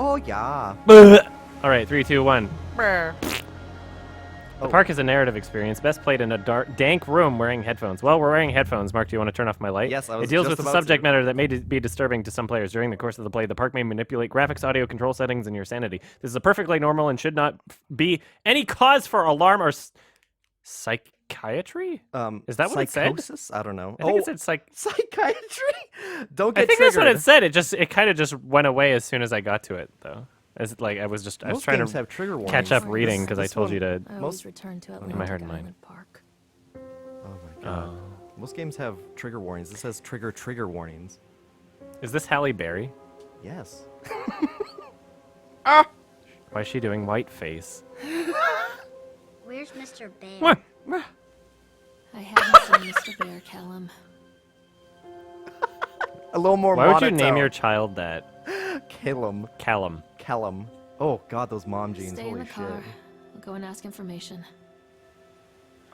Oh, yeah. All right, 3, 2, 1. Oh. The park is a narrative experience, best played in a dark, dank room wearing headphones. Well, we're wearing headphones. Mark, do you want to turn off my light? Yes, I was It deals just with the about subject to. matter that may be disturbing to some players. During the course of the play, the park may manipulate graphics, audio, control settings, and your sanity. This is a perfectly normal and should not be any cause for alarm or psychiatry? Is that what it said? Psychosis? I don't know. I think it said psychiatry? Don't get I think triggered. that's what it said. It kind of just went away as soon as I got to it, though. As like I was Most trying games to have trigger warnings. catch up reading because I This told one- you to. I always return to my heart Atlantic and mind. Island Park. Oh my god. Most games have trigger warnings. This says trigger warnings. Is this Halle Berry? Yes. Why is she doing white face? Where's Mr. Bear? What? I haven't seen Mr. Bear, Callum. A little more Why would you monotone. name your child that? Callum? Callum. Oh god, those mom jeans. Stay in Holy the car. shit. I'll go and ask information.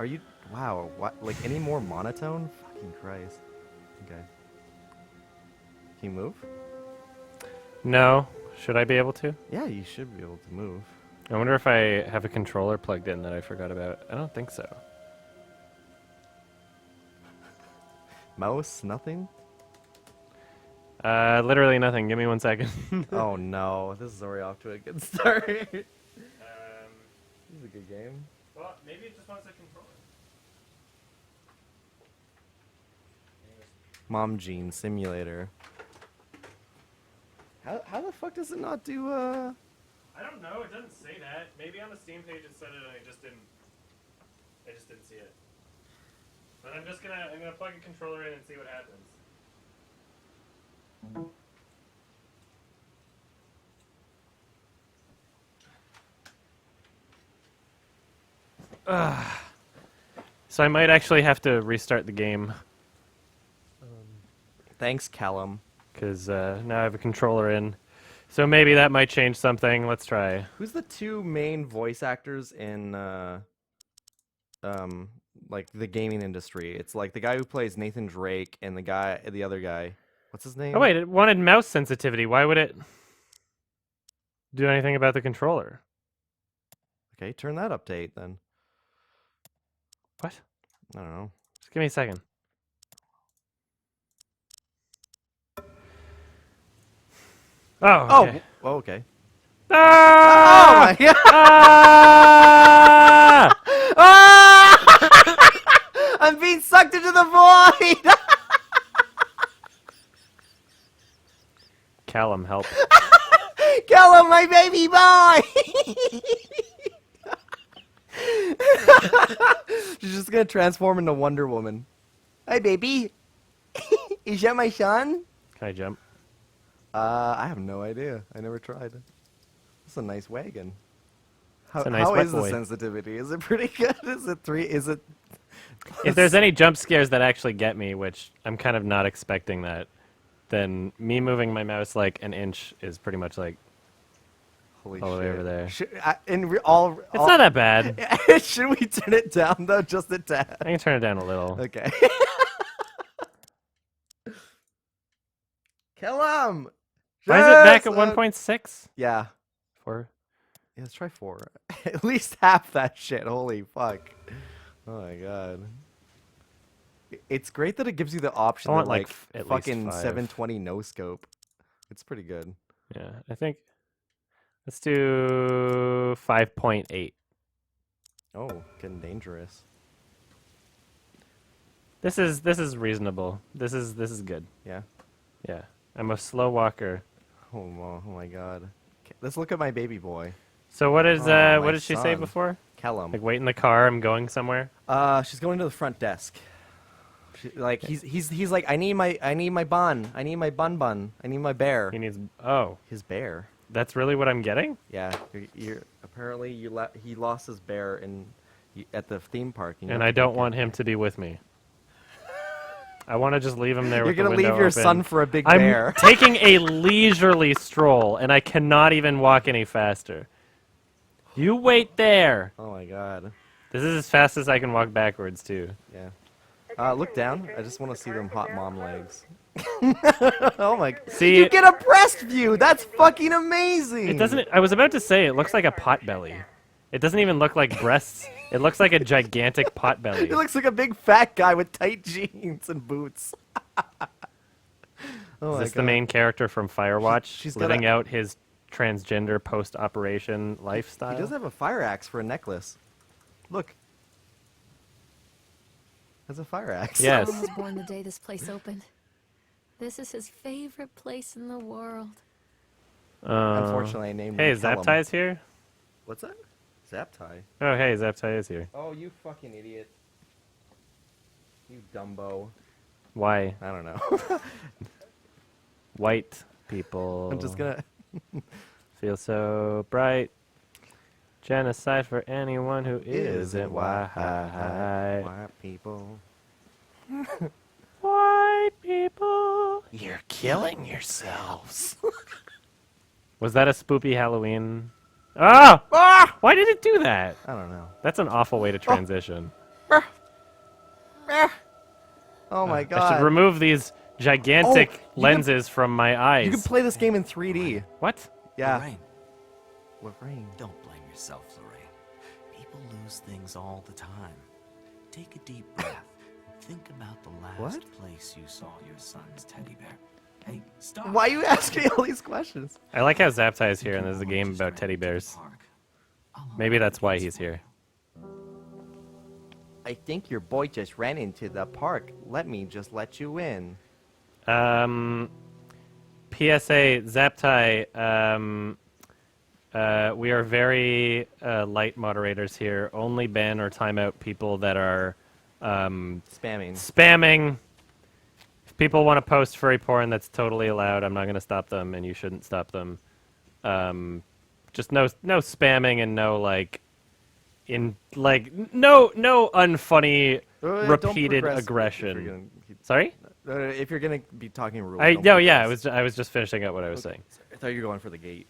Are you? Wow. What? Like any more monotone? Fucking Christ. Okay. Can you move? No. Should I be able to? Yeah, you should be able to move. I wonder if I have a controller plugged in that I forgot about. I don't think so. Mouse? Nothing? Literally nothing. Give me 1 second. Oh no, this is already off to a good start. This is a good game. Well, maybe it just wants a controller. Mom Jean Simulator. How the fuck does it not do I don't know. It doesn't say that. Maybe on the Steam page it said it, and I just didn't see it. But I'm gonna plug a controller in and see what happens. So I might actually have to restart the game Thanks, Callum. because now I have a controller in. So maybe that might change something. Let's try. Who's the two main voice actors in like the gaming industry? It's like the guy who plays Nathan Drake and the other guy. What's his name? Oh wait, it wanted mouse sensitivity. Why would it do anything about the controller? Okay, turn that update then. What? I don't know. Just give me a second. Oh. Okay. Oh, okay. Ah! Oh my god! Ah! Ah! I'm being sucked into the void! Callum, help. Callum, my baby boy! She's just gonna transform into Wonder Woman. Hi, baby. Is that my son? Can I jump? I have no idea. I never tried. It's a nice wagon. It's a nice how wet is boy. the sensitivity? Is it pretty good? Is it 3? Is it? If there's any jump scares that actually get me, which I'm kind of not expecting that, then me moving my mouse like an inch is pretty much like Holy all the way shit. over there. It's It's not that bad. Should we turn it down though, just a tad? I can turn it down a little. Okay. Kill him! Why is it back Yes, at 1.6? Yeah. Or Yeah, let's try 4. At least half that shit. Holy fuck. Oh my god. It's great that it gives you the option I to want, like at least fucking 5. 720 no scope. It's pretty good. yeah, I think let's do 5.8. Oh, getting dangerous. This is reasonable. This is good. Yeah. Yeah, I'm a slow walker. Oh my god. Let's look at my baby boy. So what is Oh, what my did she say son. before? Callum. Like wait in the car. I'm going somewhere. She's going to the front desk. He's like, I need my bun. I need my bun. I need my bear. He needs. Oh, His bear. that's really what I'm getting. Yeah. Apparently he lost his bear at the theme park. And I don't want him to be with me. I want to just leave him there. You're with the gonna leave window your open. son for a big I'm bear. taking a leisurely stroll, and I cannot even walk any faster. You wait there. Oh my god. This is as fast as I can walk backwards too. Yeah. Look down. I just want to see them hot mom legs. Oh my! See, you get a breast view. That's fucking amazing. it doesn't. I was about to say it looks like a pot belly. It doesn't even look like breasts. It looks like a gigantic pot belly. It looks like a big fat guy with tight jeans and boots. Oh Is my this the God. main character from Firewatch, She's living got a- out his transgender post-operation lifestyle? He does have a fire axe for a necklace. Look. Has a fire axe. Yes. Tom was born the day this place opened. This is his favorite place in the world. Unfortunately, I named Hey, him Kellum. Zaptai's here? What's that? Zaptai. Oh, hey, Zaptai is here. Oh, you fucking idiot. You Dumbo. Why? I don't know. White people I'm just gonna. feel so bright. Genocide for anyone who isn't white. White people. White people. You're killing yourselves. Was that a spoopy Halloween? Ah! Ah! Why did it do that? I don't know. That's an awful way to transition. Oh my I God. should remove these gigantic Oh, you can- lenses from my eyes. You can play this game in 3D. What? Yeah. Lorraine, Lorraine. don't blame yourself, Lorraine. People lose things all the time. Take a deep breath and think about the last What? place you saw your son's teddy bear. Hey, stop. Why are you asking me all these questions? I like how Zaptai is here You and there's a can game always about drive teddy to the bears. park. I'll Maybe open that's the why gates he's for here. I think your boy just ran into the park. Let me just let you in. PSA, Zaptai, we are very light moderators here. Only ban or time out people that are Spamming. spamming. If people want to post furry porn, that's totally allowed. I'm not going to stop them, and you shouldn't stop them. Just no spamming and no no unfunny Don't repeated progress aggression. If you're gonna keep- Sorry? If you're gonna be talking rules. I don't no, yeah, progress. I was just finishing up what I was saying. I thought you were going for the gate.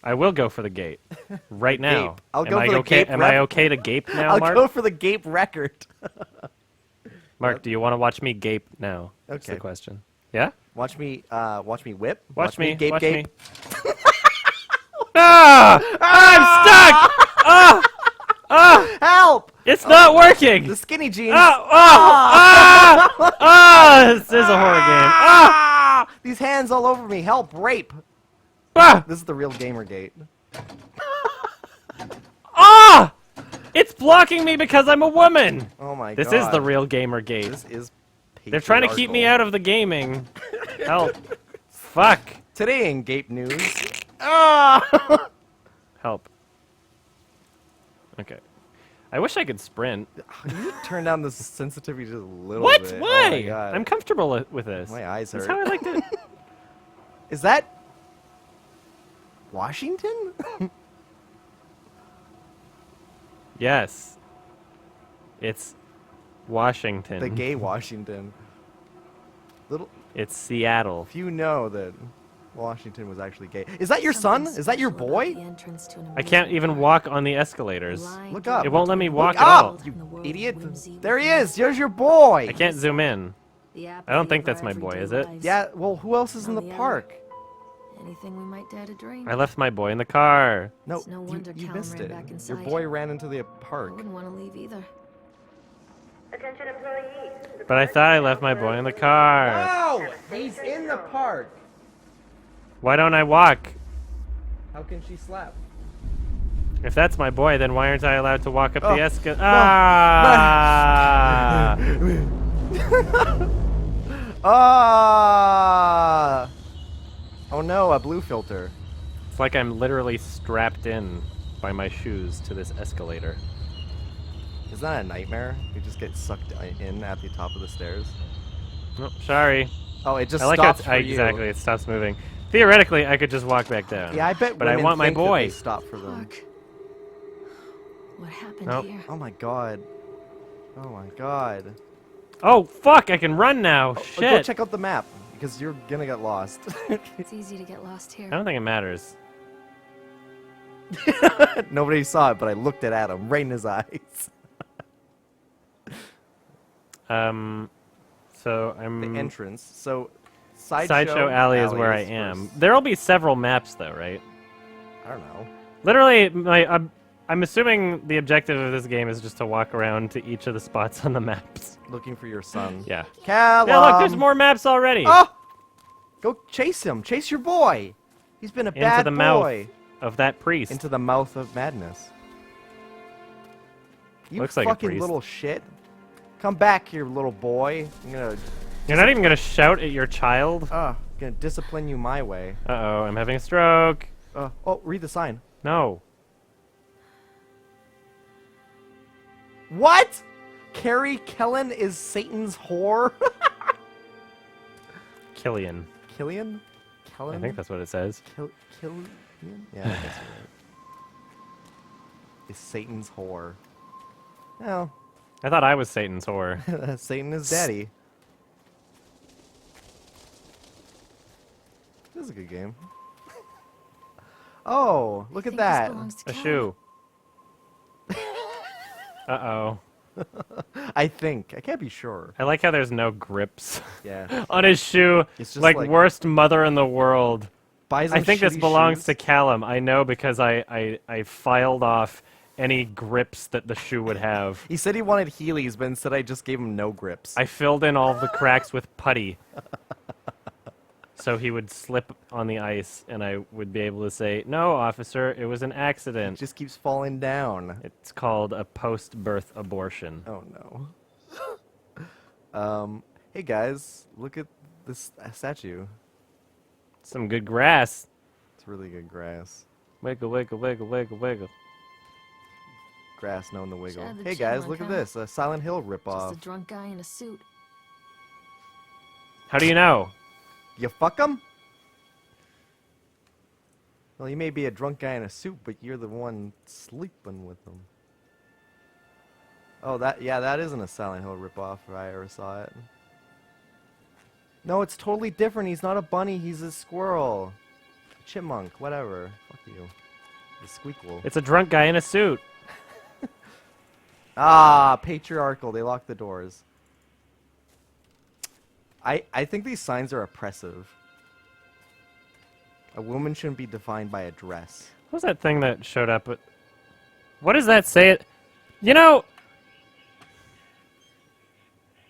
I will go for the gate right now. Gape. I'll am go I for the okay? gape Am I rep. okay to gape now, I'll Mark? go for the gape record. Mark, do you want to watch me gape now? That's the Okay. question. Yeah? Watch me whip. Watch me. gape Watch gape. me. Ah! I'm stuck! Ah! Help! It's not working! The skinny jeans. Ah! Ah! Ah! Ah! This is a horror game. Ah! These hands all over me. Help! Rape. Ah! This is the real Gamergate. Ah! It's blocking me because I'm a woman! Oh my This god. is the real gamer gate. This is. They're trying to keep me patriarchal. out of the gaming. Help. Fuck. Today in Gape News. Ah! Help. Okay. I wish I could sprint. You turn down the sensitivity just a little What? bit. Why? Oh my god. I'm comfortable with this. My eyes That's hurt. how I like to. Is that Washington? Yes. It's Washington. The gay Washington. Little It's Seattle. few know that Washington was actually gay. Is that your son? Is that your boy? I can't even walk on the escalators. Look up. It won't let me walk Look at all. up, you idiot. There he is. There's your boy. I can't zoom in. I don't think that's my boy, is it? Yeah, well, who else is in the On the other. park? Anything we might dare to dream. I left my boy in the car. No, It's no wonder you Callum missed ran it. back Your inside. boy ran into the I park. wouldn't want to leave either. Attention employees. But I thought I left my boy in the car. No! He's in the park. Why don't I walk? How can she slap? If that's my boy, then why aren't I allowed to walk up Oh. the escalator? Ah! Ah! Oh no, a blue filter. It's like I'm literally strapped in by my shoes to this escalator. Is that a nightmare? You just get sucked in at the top of the stairs. Oh, sorry. Oh, it just I like stops how for you. exactly it stops moving. Theoretically, I could just walk back down. Yeah, I bet. But I women want my think that boy. they stop for them. Fuck. What happened Nope. here? Oh my god. Oh my god. Oh fuck! I can run now. Go Shit. check out the map because you're gonna get lost. It's easy to get lost here. I don't think it matters. Nobody saw it, but I looked at Adam right in his eyes. So the I'm entrance. So Sideshow Alley is where I am. first. There'll be several maps though, right? I don't know. Literally, I'm assuming the objective of this game is just to walk around to each of the spots on the maps. Looking for your son. Yeah. Callum! Yeah, look, there's more maps already. Oh! Go chase him. Chase your boy. He's been a Into bad the boy. mouth of that priest. Into the mouth of madness. You Looks like a fucking priest. little shit. Come back here, little boy. I'm gonna You're not even gonna shout at your child? gonna discipline you my way. Uh-oh, I'm having a stroke. Oh, read the sign. No. What? Carrie Kellen is Satan's whore? Killian. Killian? Kellen? I think that's what it says. Killian? Yeah, I guess you're right. Is Satan's whore. Well, I thought I was Satan's whore. Satan is daddy. This is a good game. Oh, look at Think this that. belongs to A Callum. shoe. Uh-oh. I think. I can't be sure. I like how there's no grips Yeah. on his shoe. It's just Like, like- worst mother in the world. Buys I him think this shitty belongs shoes. to Callum. I know because I filed off any grips that the shoe would have. He said he wanted Heelys, but instead I just gave him no grips. I filled in all of the cracks with putty. So he would slip on the ice, and I would be able to say, "No, officer, it was an It accident." just keeps falling down. It's called a post-birth abortion. Oh no. Hey guys, look at this statue. Some good grass. It's really good grass. Wiggle, wiggle, wiggle, wiggle, wiggle. Grass known to wiggle. Shout out to Hey Jim guys, on look at camera. this. A Silent Hill Just ripoff. a drunk guy in a suit. How do you know? You fuck him? Well, you may be a drunk guy in a suit, but you're the one sleeping with him. Oh, that isn't a Silent Hill ripoff if I ever saw it. No, it's totally different. He's not a bunny. He's a squirrel. Chipmunk, whatever. Fuck you. The squeakle. It's a drunk guy in a suit. Ah, patriarchal. They lock the doors. I think these signs are oppressive. A woman shouldn't be defined by a dress. What was that thing that showed up? What does that say? You know,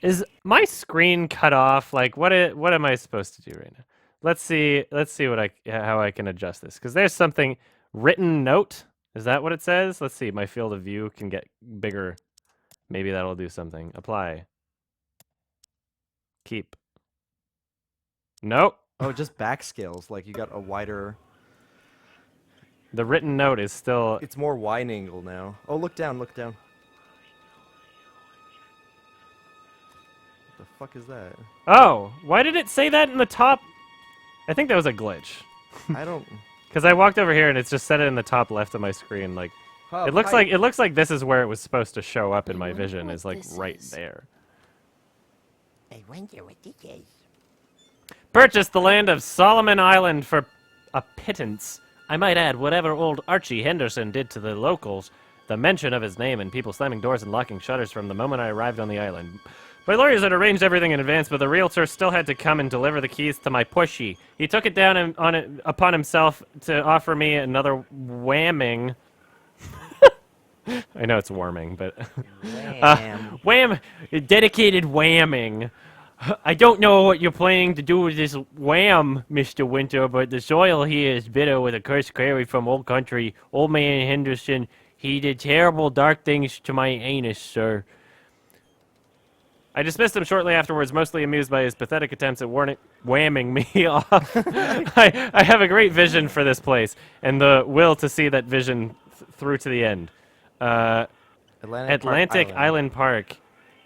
is my screen cut off? Like, what am I supposed to do right now? Let's see how I can adjust this. Because there's something written note. Is that what it says? Let's see. My field of view can get bigger. Maybe that'll do something. Apply. Keep. Nope. Oh, just back scales. Like you got a wider. The written note is still. It's more wide angle now. Oh, look down, look down. What the fuck is that? Oh, why did it say that in the top? I think that was a glitch. I don't. Because I walked over here and it's just set it in the top left of my screen. Like, Hub, it looks hi. like this is where it was supposed to show up in my wonder vision. what Is like this right is. there. I wonder what this is. Purchase the land of Solomon Island for a pittance. I might add, whatever old Archie Henderson did to the locals, the mention of his name and people slamming doors and locking shutters from the moment I arrived on the island. My lawyers had arranged everything in advance, but the realtor still had to come and deliver the keys to my pushy. He took it down upon himself to offer me another whamming. I know it's warming, but Wham. wham, dedicated whamming. I don't know what you're planning to do with this wham, Mr. Winter, but the soil here is bitter with a curse carried from old country. Old man Henderson, he did terrible dark things to my anus, sir. I dismissed him shortly afterwards, mostly amused by his pathetic attempts at whamming me off. I have a great vision for this place, and the will to see that vision through to the end. Atlantic Island Park.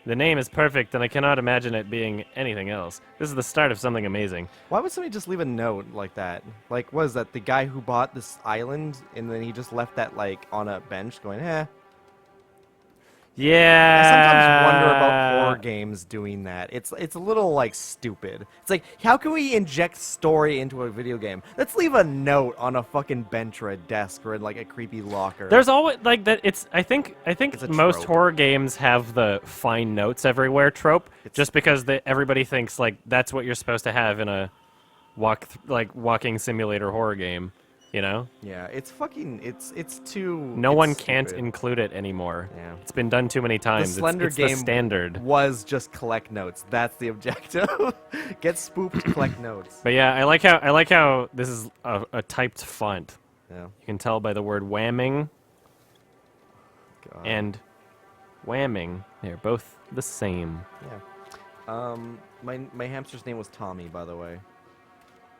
The name is perfect, and I cannot imagine it being anything else. This is the start of something amazing. Why would somebody just leave a note like that? Like, what is that? The guy who bought this island, and then he just left that like on a bench, going, "Eh." Yeah. I sometimes wonder about horror games doing that. It's a little like stupid. It's like, how can we inject story into a video game? Let's leave a note on a fucking bench or a desk or in like a creepy locker. There's always like that. I think It's a most trope. horror games have the find notes everywhere trope, just because everybody thinks like that's what you're supposed to have in a walking simulator horror game. You know, Yeah, it's fucking. It's too. no it's one can't stupid. include it anymore. Yeah. It's been done too many The times. Slender it's game the standard. was just collect notes. That's the objective. Get spooked, collect notes. But yeah, I like how this is a typed font. Yeah. You can tell by the word whamming God. and whamming. They're both the same. Yeah. My hamster's name was Tommy, by the way.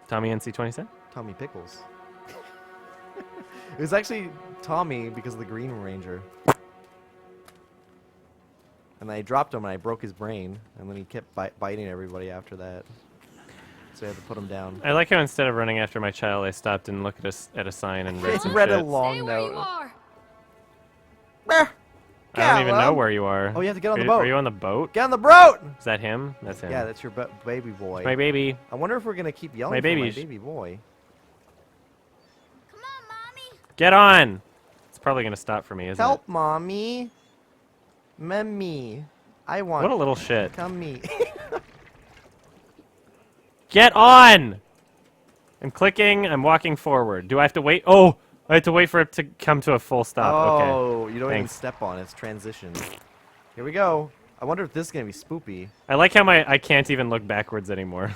Tommy NC-27? Tommy Pickles. It was actually Tommy because of the Green Ranger. And I dropped him and I broke his brain, and then he kept biting everybody after that. So I had to put him down. I like how instead of running after my child, I stopped and looked at a sign and read It's some read shit. a long Stay where you note. are. I don't even know where you are. Oh, you have to get on Are the you- boat. Are you on the boat? Get on the boat! Is that him? That's him. Yeah, that's your baby boy. My baby. I wonder if we're gonna keep yelling My for my babies. baby boy. Come on, Mommy. Get on! It's probably going to stop for me, isn't Help, it? mommy. Memmy. I want. What a little shit. Come me. Get on! I'm clicking. I'm walking forward. Do I have to wait? Oh! I have to wait for it to come to a full stop. Okay. Oh, you don't even Thanks. step on it. It's transition. Here we go. I wonder if this is gonna be spoopy. I like how I can't even look backwards anymore.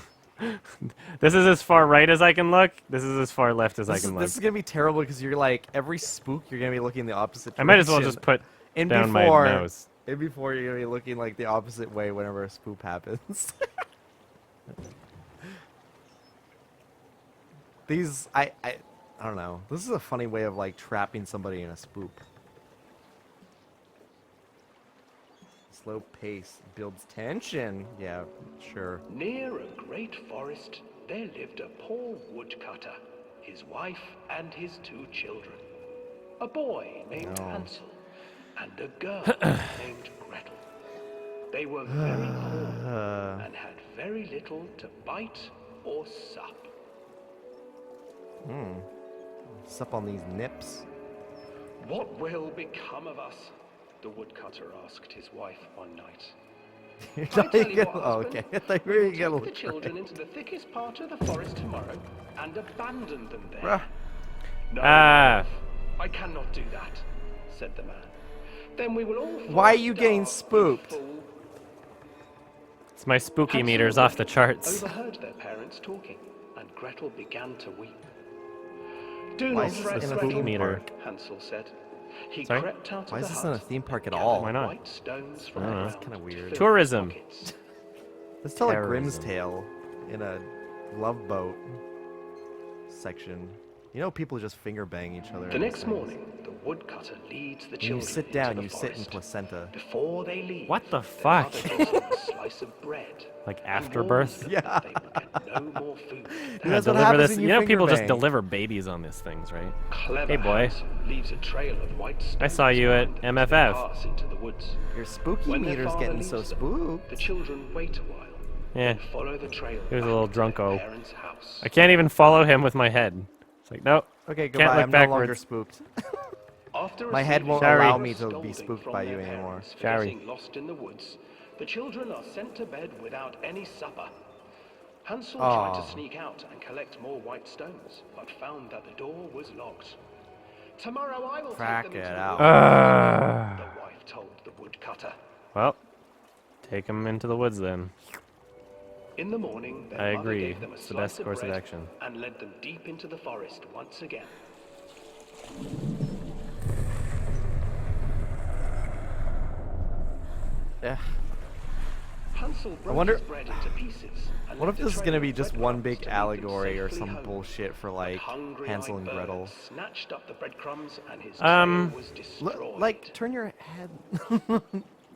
This is as far right as I can look. This is as far left as I can look. This is gonna be terrible because you're like every spook you're gonna be looking the opposite I direction. might as well just put in down before, my nose. In before you're gonna be looking like the opposite way whenever a spook happens. These I don't know. This is a funny way of like trapping somebody in a spook. Slow pace builds tension. Yeah, sure. Near a great forest, there lived a poor woodcutter, his wife and his 2 children. A boy named No. Hansel and a girl named Gretel. They were very poor and had very little to bite or sup. Sup on these nips. What will become of us? The woodcutter asked his wife one night. You're I not tell even you gonna, what, oh, husband, okay. I thought you were Take gonna the look children right. into the thickest part of the forest tomorrow and abandon them there. Bruh. No, Ah. I cannot do that, said the man. Then we will all Why are you getting starve, spooked? you fool." It's my spooky Hansel meters and off the Gretel charts. Overheard their parents talking, and Gretel began to weep. Do Why not is this fret, in a Gretel, theme meter? park? Hansel said. He Sorry? crept out Why of is the this in a hut, theme park at gathered all? Why not? white stones from I don't the know. That's ground kinda weird. to fill Tourism. buckets. Let's tell a Grimm's Terrorism. tale in a love boat section. You know, people just finger bang each other. The in next things. morning, the woodcutter leads the When children you sit into down, the you sit in forest. placenta. Before they leave, What the their fuck? mother gives them a slice of bread. Like and afterbirth? warns them Yeah. that they will get no more food. That's what Deliver happens this. when You you know, finger people just bang. deliver babies on these things, right? Clever Hey, boy. Hans leaves a trail of white I saw stones you at behind them as they MFF. pass into the woods. Your spooky When their meter's father getting leaves so them, spooked. The children wait a while. Yeah. Follow the trail. He was a back little to their drunko. parents' house. I can't even follow him with my head. It's like, nope. Okay, Can't goodbye. look I'm no longer backwards. spooked. After My head receiving won't Sorry. allow me to be scolding spooked from by their you anymore. parents for Sorry. getting lost in the woods, the children are sent to bed without any supper. Hansel tried Aw. to sneak out and collect more white stones, but found that the door was locked. Tomorrow I will Crack take them it into out. the woods, the wife told the woodcutter. Well, take him into the woods then. In the morning, their I mother agree. gave them a It's the slice best of course of bread action. and led them deep into the forest once again. Yeah. Hansel broke wonder- his bread into pieces. And What if left a this is trail gonna be of just breadcrumbs one big to lead them allegory or safely some home. bullshit for But like hungry-eyed Hansel and bird Gretel? snatched up the breadcrumbs and his Um, trail was destroyed. Like, turn your head.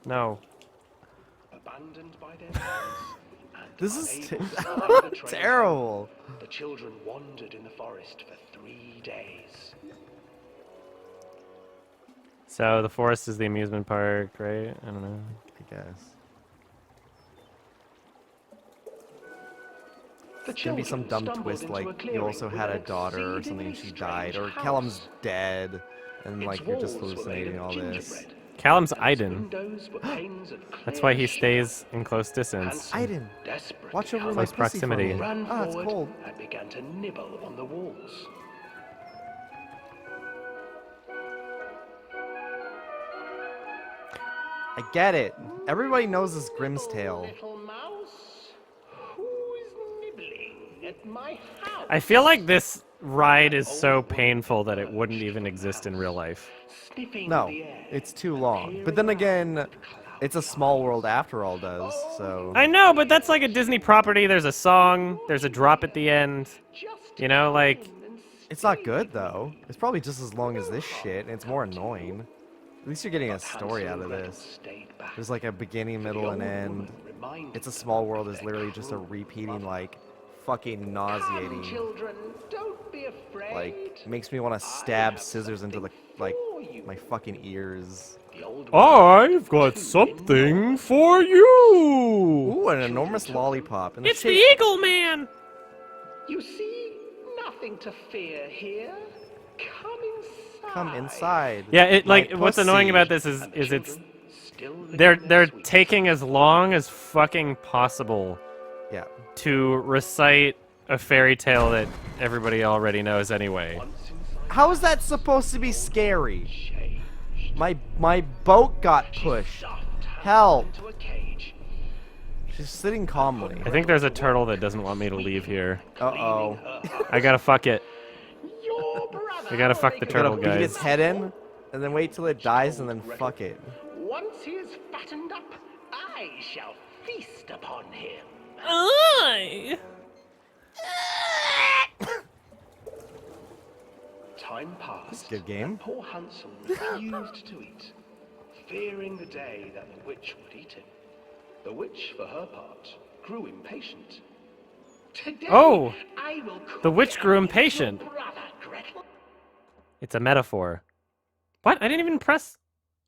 No. Abandoned by their parents and This is unable to find the trail terrible. home, the children wandered in the forest for 3 days. So the forest is the amusement park, right? I don't know. I guess. The It's gonna be some children dumb stumbled twist into like a you clearing also with had an a daughter or something and exceedingly she died, strange or Callum's house. dead, and Its like you're just walls were made hallucinating of all this. gingerbread, Callum's and its Aiden. windows were panes of That's why he clear stays in close distance. Handsome, Aiden, desperately watch over my hungry, Close proximity. pussy for me. ran Ah, it's forward cold. and began to nibble on the walls. I get it. Everybody knows this Grimm's tale. Little mouse, who's nibbling at my house? I feel like this ride is so painful that it wouldn't even exist in real life. Sniffing No, the air, it's too long. But then again, it's a small world after all does, so... I know, but that's like a Disney property. There's a song, there's a drop at the end. just You know, like, came and It's not good, though. It's probably just as long as this shit, and it's more annoying. At least you're getting a story out of this. There's like a beginning, middle, and end. It's a Small World is literally just a repeating, like, fucking nauseating. Children, don't be afraid. Like, makes me want to stab scissors into the, like, my fucking ears. I've got something for you! Ooh, an enormous lollipop. And It's the Eagle Man! You see, nothing to fear here. Come inside. Come inside. Yeah, it my like what's annoying pussy. about this is it's they're taking as long as fucking possible Yeah. to recite a fairy tale that everybody already knows anyway. How is that supposed to be scary? My boat got pushed. Help. She's sitting calmly. I think there's a turtle that doesn't want me to leave here. Uh-oh. I gotta fuck it. I gotta fuck the Gotta turtle, beat its guys. head in, and then wait till it dies, and then fuck it. Once he is fattened up, I shall feast upon him. Time passed. Good game. And poor Hansel refused to eat, fearing the day that the witch would eat him. The witch, for her part, grew impatient. Today, Oh! I will cook The witch grew your impatient. brother, Gretel. It's a metaphor. What? I didn't even press.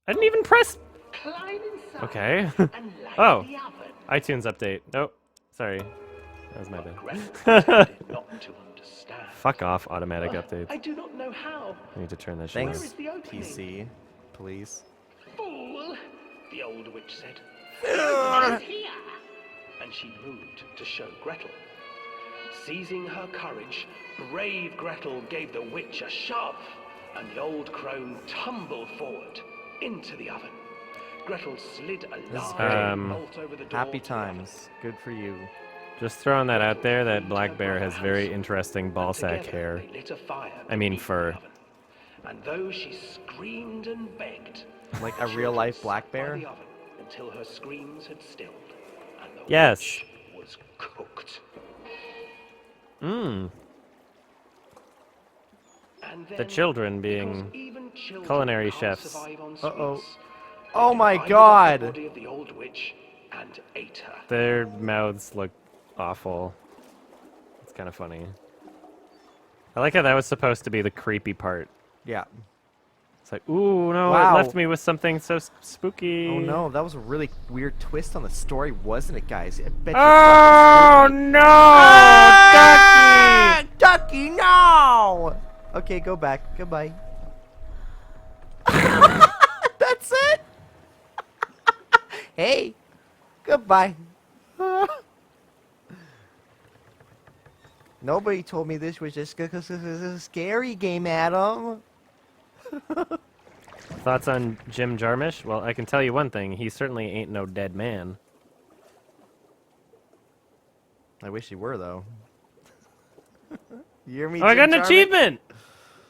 Climb inside Okay. and light Oh. the oven. iTunes update. Nope. Sorry. That was my Gretel bad. pretended not to understand. Fuck off, automatic I updates. do not know how. I need to turn that shit Thanks, on. is the opening? PC. Please. Fool, the old witch said. "Gretel is here." And she moved to show Gretel. Seizing her courage, brave Gretel gave the witch a shove, and the old crone tumbled forward into the oven. Gretel slid a is large great. bolt over the door. Happy to the oven. times. Good for you. Just throwing that out there, that black bear has very interesting ball sack Together, hair. they lit a fire I mean beneath the fur. oven. And though she screamed and begged, Like the a real-life children black sat by bear? the oven until her screams had stilled, and the Yes. witch was cooked. Mmm. And The then, children because being even children culinary can't chefs. survive on Uh-oh. sweets, they Oh my divided up God. the body of the old witch and ate her. Their mouths look awful. It's kind of funny. I like how that was supposed to be the creepy part. Yeah. It's like, ooh, no, Wow. it left me with something so spooky. Oh no, that was a really weird twist on the story, wasn't it, guys? I bet Oh you're no! Ah, Ducky, no! Okay, go back. Goodbye. That's it. Hey, goodbye. Nobody told me this was just because this is a scary game, Adam. Thoughts on Jim Jarmusch? Well, I can tell you one thing. He certainly ain't no dead man. I wish you were, though. You hear me? Oh, I got Jim an Jarmusch? achievement!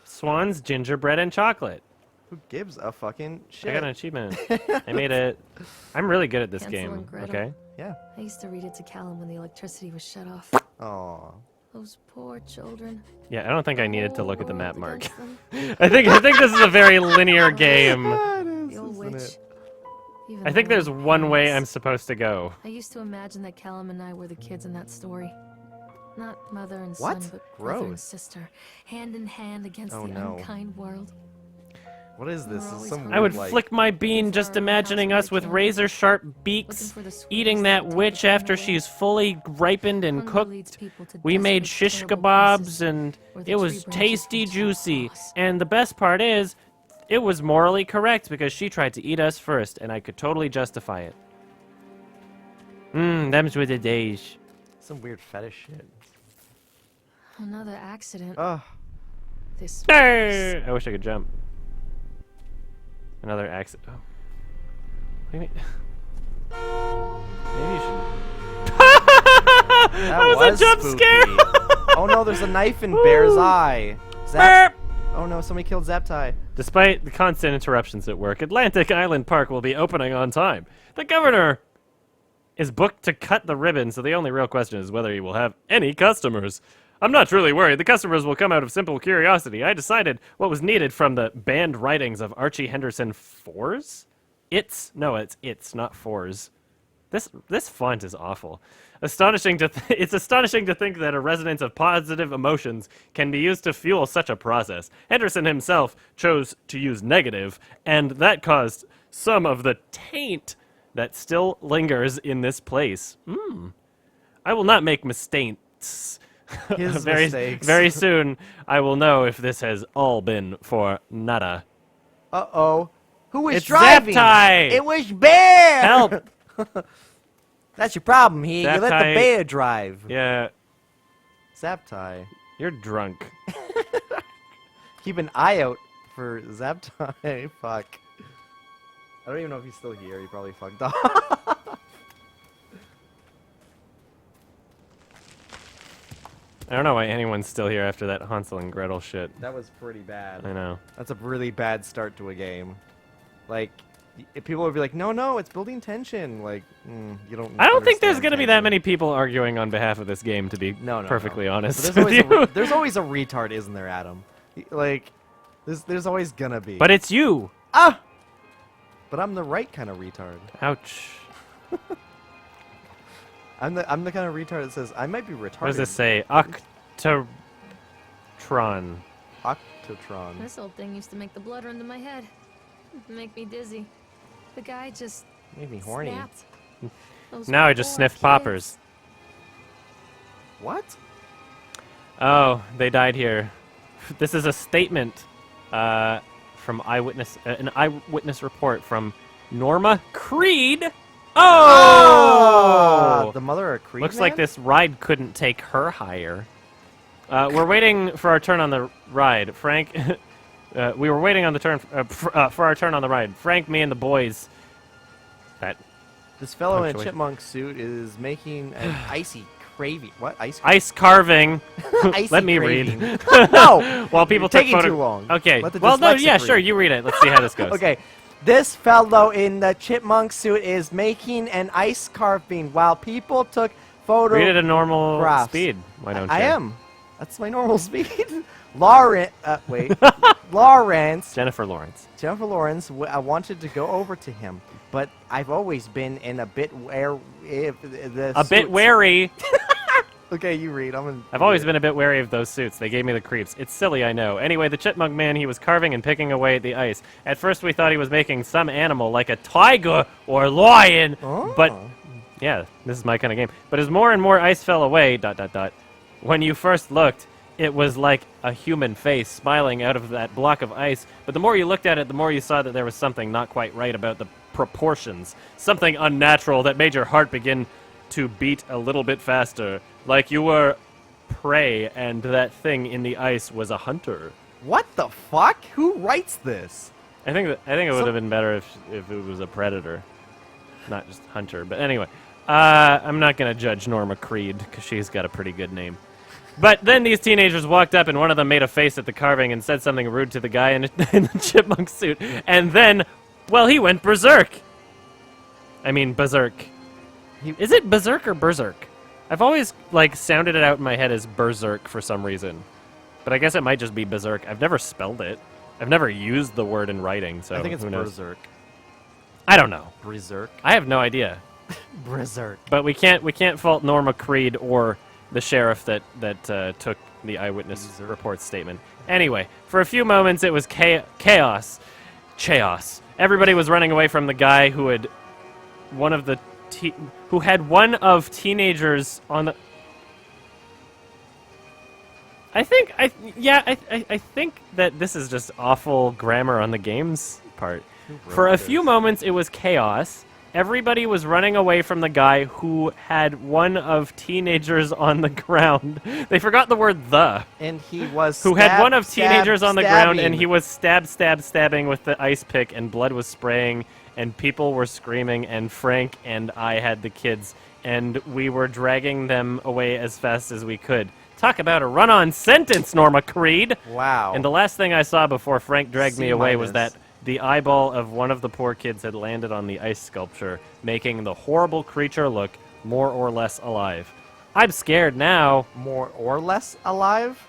Swan's gingerbread and chocolate. Who gives a fucking shit? I got an achievement. I made it. I'm really good at this Hansel game. and Gretel. Okay. Yeah. I used to read it to Callum when the electricity was shut off. Aw. Those poor children. Yeah, I don't think I needed to Whole look at the map world mark. against them. I think this is a very linear game. The old isn't witch. it? Even I think their there's own one way I'm parents. supposed to go. I used to imagine that Callum and I were the kids in that story. Not mother and What? son, but brother and Gross. sister, hand in hand against Oh, the no. unkind world. What is this? We're This is always some hungry. I would weird, like, flick my bean just Our imagining house us with candy. razor-sharp beaks, Looking for the sweetest eating that thing to witch take after away. she's fully ripened and Hunger cooked. leads people to We made desolate, shish terrible kebabs places and where the it tree was branches tasty, reach the juicy. cross. And the best part is, it was morally correct because she tried to eat us first, and I could totally justify it. Them's were the days. some weird fetish shit. Another accident. Ugh. This Hey! I wish I could jump. Another accident. Oh. What do you mean? Maybe you should. That was a jump spooky. scare! Oh no, there's a knife in Bear's eye. Zap. Oh no, somebody killed Zaptai. Despite the constant interruptions at work, Atlantic Island Park will be opening on time. The governor is booked to cut the ribbon, so the only real question is whether he will have any customers. I'm not truly worried. The customers will come out of simple curiosity. I decided what was needed from the banned writings of Archie Henderson Fours? It's, not Fours. This font is awful. It's astonishing to think that a resonance of positive emotions can be used to fuel such a process. Henderson himself chose to use negative, and that caused some of the taint that still lingers in this place. I will not make mistakes. His very, mistakes. very soon, I will know if this has all been for nada. Uh-oh. Who was It's driving? Zaptai! It was Bear! Help! That's your problem here. You let the Zaptai- bear drive. Yeah, Zaptai. you're drunk. Keep an eye out for Zaptai. Fuck. I don't even know if he's still here. He probably fucked off. I don't know why anyone's still here after that Hansel and Gretel shit. That was pretty bad. I know. That's a really bad start to a game. Like, people would be like, no, it's building tension. Like, you don't. I don't think there's understand going to be that tension. many people arguing on behalf of this game, to be No, perfectly honest. But with there's you. always a retard, isn't there, Adam? Like, there's always gonna be. But it's you. Ah! But I'm the right kind of retard. Ouch. I'm the kind of retard that says I might be retarded. What does this say? Octotron. Octotron. This old thing used to make the blood run to my head. Make me dizzy. The guy just Made me horny. snapped. Those Now I just poor sniff kids. poppers. What? Oh, they died here. This is a statement from an eyewitness report from Norma Creed. Oh! The mother of Creed. Looks like this ride couldn't take her higher. We're waiting for our turn on the ride. Frank, we were waiting on the turn for our turn on the ride. Frank, me, and the boys. This fellow in a Punctuation. chipmunk suit is making an icy craving. What? Ice carving. Icy Let me craving. read. No! While people You're take taking photo- too long. Okay. Let the Well, no, dyslexic yeah, read. sure. You read it. Let's see how this goes. Okay. This fellow in the chipmunk suit is making an ice carving while people took photos. Read it at a normal Graphs. speed. Why don't you? I am. That's my normal speed. Lawrence. Jennifer Lawrence. Jennifer Lawrence, I wanted to go over to him, but I've always been in a bit where Bit wary. Okay, you read. I've always been a bit wary of those suits. They gave me the creeps. It's silly, I know. Anyway, the chipmunk man, he was carving and picking away at the ice. At first, we thought he was making some animal, like a tiger or lion. Oh. But, yeah, this is my kind of game. But as more and more ice fell away, ... When you first looked, it was like a human face smiling out of that block of ice. But the more you looked at it, the more you saw that there was something not quite right about the proportions. Something unnatural that made your heart begin to beat a little bit faster. Like you were prey and that thing in the ice was a hunter. What the fuck? Who writes this? I think it would have been better if it was a predator, not just hunter. But anyway, I'm not going to judge Norma Creed because she's got a pretty good name. But then these teenagers walked up, and one of them made a face at the carving and said something rude to the guy in the chipmunk suit. And then, well, he went berserk. I mean, berserk. Is it berserk or berserk? I've always, sounded it out in my head as berserk for some reason. But I guess it might just be berserk. I've never spelled it. I've never used the word in writing, so I think it's who knows? berserk. I don't know. Berserk. I have no idea. Berserk. But we can't fault Norma Creed or the sheriff that took the eyewitness report statement. Anyway, for a few moments it was chaos. Chaos. Everybody was running away from the guy who had had one of teenagers on the. I think that this is just awful grammar on the game's part. For a few moments, it was chaos. Everybody was running away from the guy who had one of teenagers on the ground. They forgot the word "the." And he was Who had one of teenagers on the ground, and stabbing. he was stabbing with the ice pick, and blood was spraying, and people were screaming, and Frank and I had the kids, and we were dragging them away as fast as we could. Talk about a run-on sentence, Norma Creed! Wow. And the last thing I saw before Frank dragged me away was C-minus. that the eyeball of one of the poor kids had landed on the ice sculpture, making the horrible creature look more or less alive. I'm scared now. More or less alive?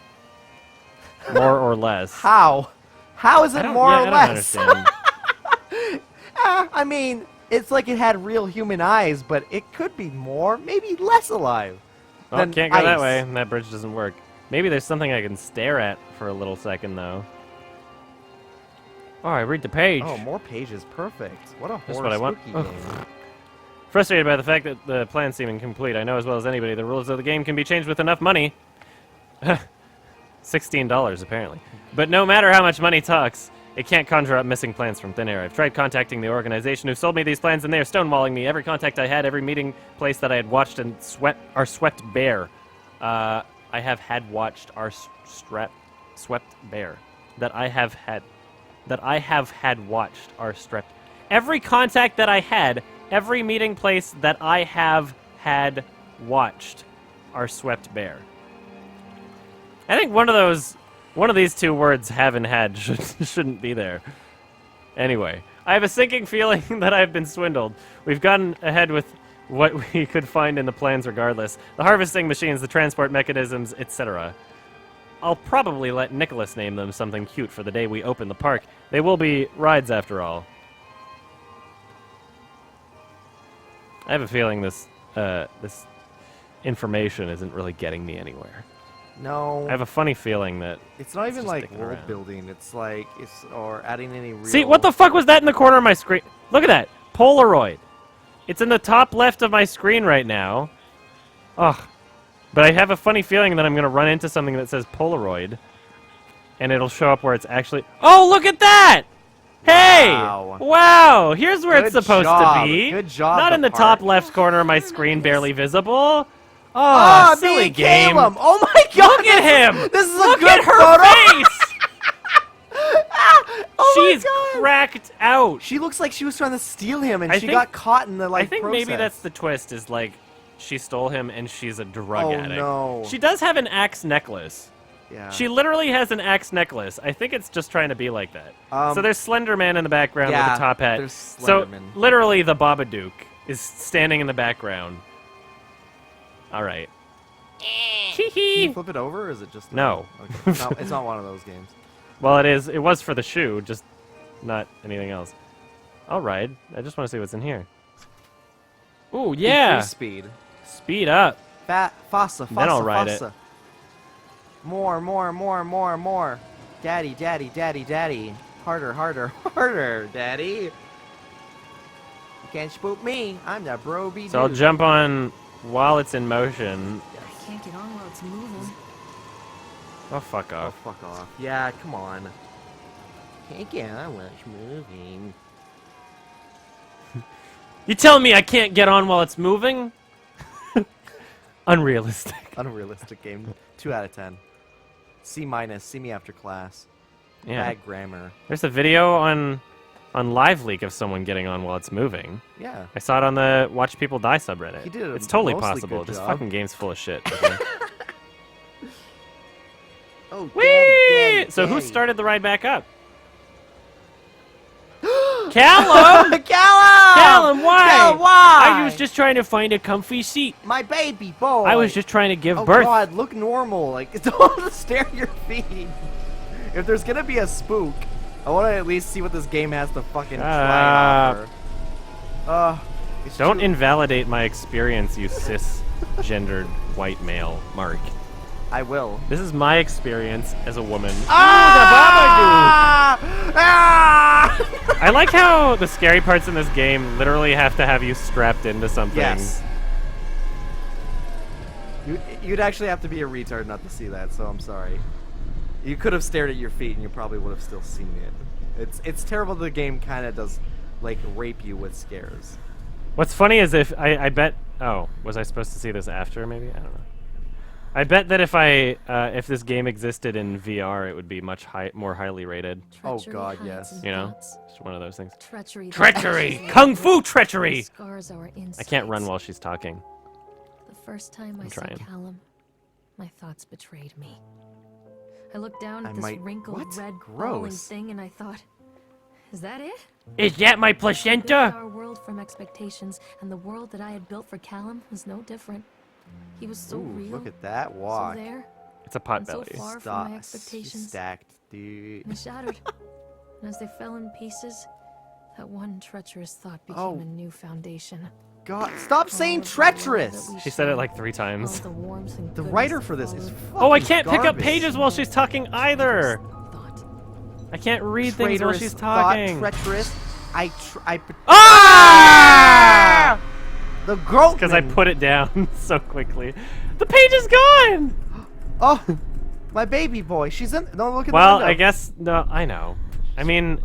More or less. How? How is it more or I less? don't understand. I mean, it's like it had real human eyes, but it could be more, maybe less alive. Well, than can't go that ice. way. That bridge doesn't work. Maybe there's something I can stare at for a little second, though. Oh, I read the page. Oh, more pages. Perfect. What a That's horror what I want. spooky Ugh. game. Frustrated by the fact that the plans seem incomplete, I know as well as anybody the rules of the game can be changed with enough money. $16, apparently. But no matter how much money talks, it can't conjure up missing plans from thin air. I've tried contacting the organization who sold me these plans, and they are stonewalling me. Every contact I had, every meeting place that I had watched and are swept bare. I have had watched are swept bare. That I have had watched are swept. Every contact that I had, every meeting place that I have had watched are swept bare. I think one of these two words, have and had, shouldn't be there. Anyway, I have a sinking feeling that I've been swindled. We've gotten ahead with what we could find in the plans regardless. The harvesting machines, the transport mechanisms, etc. I'll probably let Nicholas name them something cute for the day we open the park. They will be rides after all. I have a feeling this information isn't really getting me anywhere. No. I have a funny feeling that It's not even just like sticking world around. building. It's like or adding any real. See, what the fuck was that in the corner of my screen? Look at that. Polaroid. It's in the top left of my screen right now. Ugh. But I have a funny feeling that I'm going to run into something that says Polaroid. And it'll show up where it's actually... Oh, look at that! Hey! Wow. Wow! Here's where it's Good supposed job. to be. Good job, Not the in the park. top left corner of my screen, barely visible. Oh, Ah, me silly and game. Caleb. Oh my god! Look at him! This is a Look good at her photo. face! Oh my She's God. cracked out. She looks like she was trying to steal him, and I she think- got caught in the I think maybe process. that's the twist, is like, she stole him and she's a drug Oh, addict. no. She does have an axe necklace. Yeah. She literally has an axe necklace. I think it's just trying to be like that. Um, So there's Slender Man in the background yeah, with a top hat. there's So Slenderman. literally the Babadook is standing in the background. All right. Can you flip it over, or is it just No. Okay. No, it's not one of those games. Well, it is. It was for the shoe, just not anything else. All right. I just want to see what's in here. Ooh, yeah. Increase speed. Speed up. Fossa. Then I'll ride it. More. Daddy. Harder, daddy. You can't spook me. I'm the broby So I'll dude. jump on while it's in motion. I can't get on while it's moving. Oh, fuck Oh, off. fuck off. Yeah, come on. Can't get on while it's moving. You telling me I can't get on while it's moving? Unrealistic. Unrealistic game. 2 out of 10. C-. See me after class. Yeah. Bad grammar. There's a video on Live Leak of someone getting on while it's moving. Yeah. I saw it on the Watch People Die subreddit. He did a It's totally mostly possible. good This job. fucking game's full of shit. Okay? Oh, Whee! daddy, So who daddy. started the ride back up? Callum! Callum! Callum, why? Callum, why? I was just trying to find a comfy seat. My baby boy. I was just trying to give Oh birth. God, look normal. Like, don't stare at your feet. If there's gonna be a spook, I want to at least see what this game has to fucking try and offer. It's Don't too- invalidate my experience, you cisgendered white male, Mark. I will. This is my experience as a woman. Ah! Ah! I like how the scary parts in this game literally have to have you strapped into something. Yes. You'd actually have to be a retard not to see that, so I'm sorry. You could have stared at your feet and you probably would have still seen it. It's terrible the game kind of does, like, rape you with scares. What's funny is if I bet... Oh, was I supposed to see this after, maybe? I don't know. I bet that if this game existed in VR, it would be much more highly rated. Oh God, yes. You know? It's one of those things. Treachery. Treachery! Kung Fu treachery! Scars our I can't run insides. while she's talking. The first time I saw trying. Callum, my thoughts betrayed me. I looked down I at this might- wrinkled what? red Gross. bawling thing and I thought, is that it? Is that my I built placenta? our world from expectations, and the world that I had built for Callum was no different. He was so Ooh, real, look at that so walk. there, It's a pot and so belly. far from my expectations, Stacked, dude. and shattered. And as they fell in pieces, that one treacherous thought became Oh. a new foundation. God, stop All saying of the love treacherous! that we She said it shared, like 3 all times. the warmth and The goodness writer that for this is followed. Oh, I fucking can't pick up garbage. pages while she's talking either! Thought. I can't read things while Traitorous she's thought, talking. treacherous. Ah! The goat. Because I put it down so quickly. The page is gone! Oh, my baby boy. She's in. Don't look at Well, the I window. guess no. I know. I mean,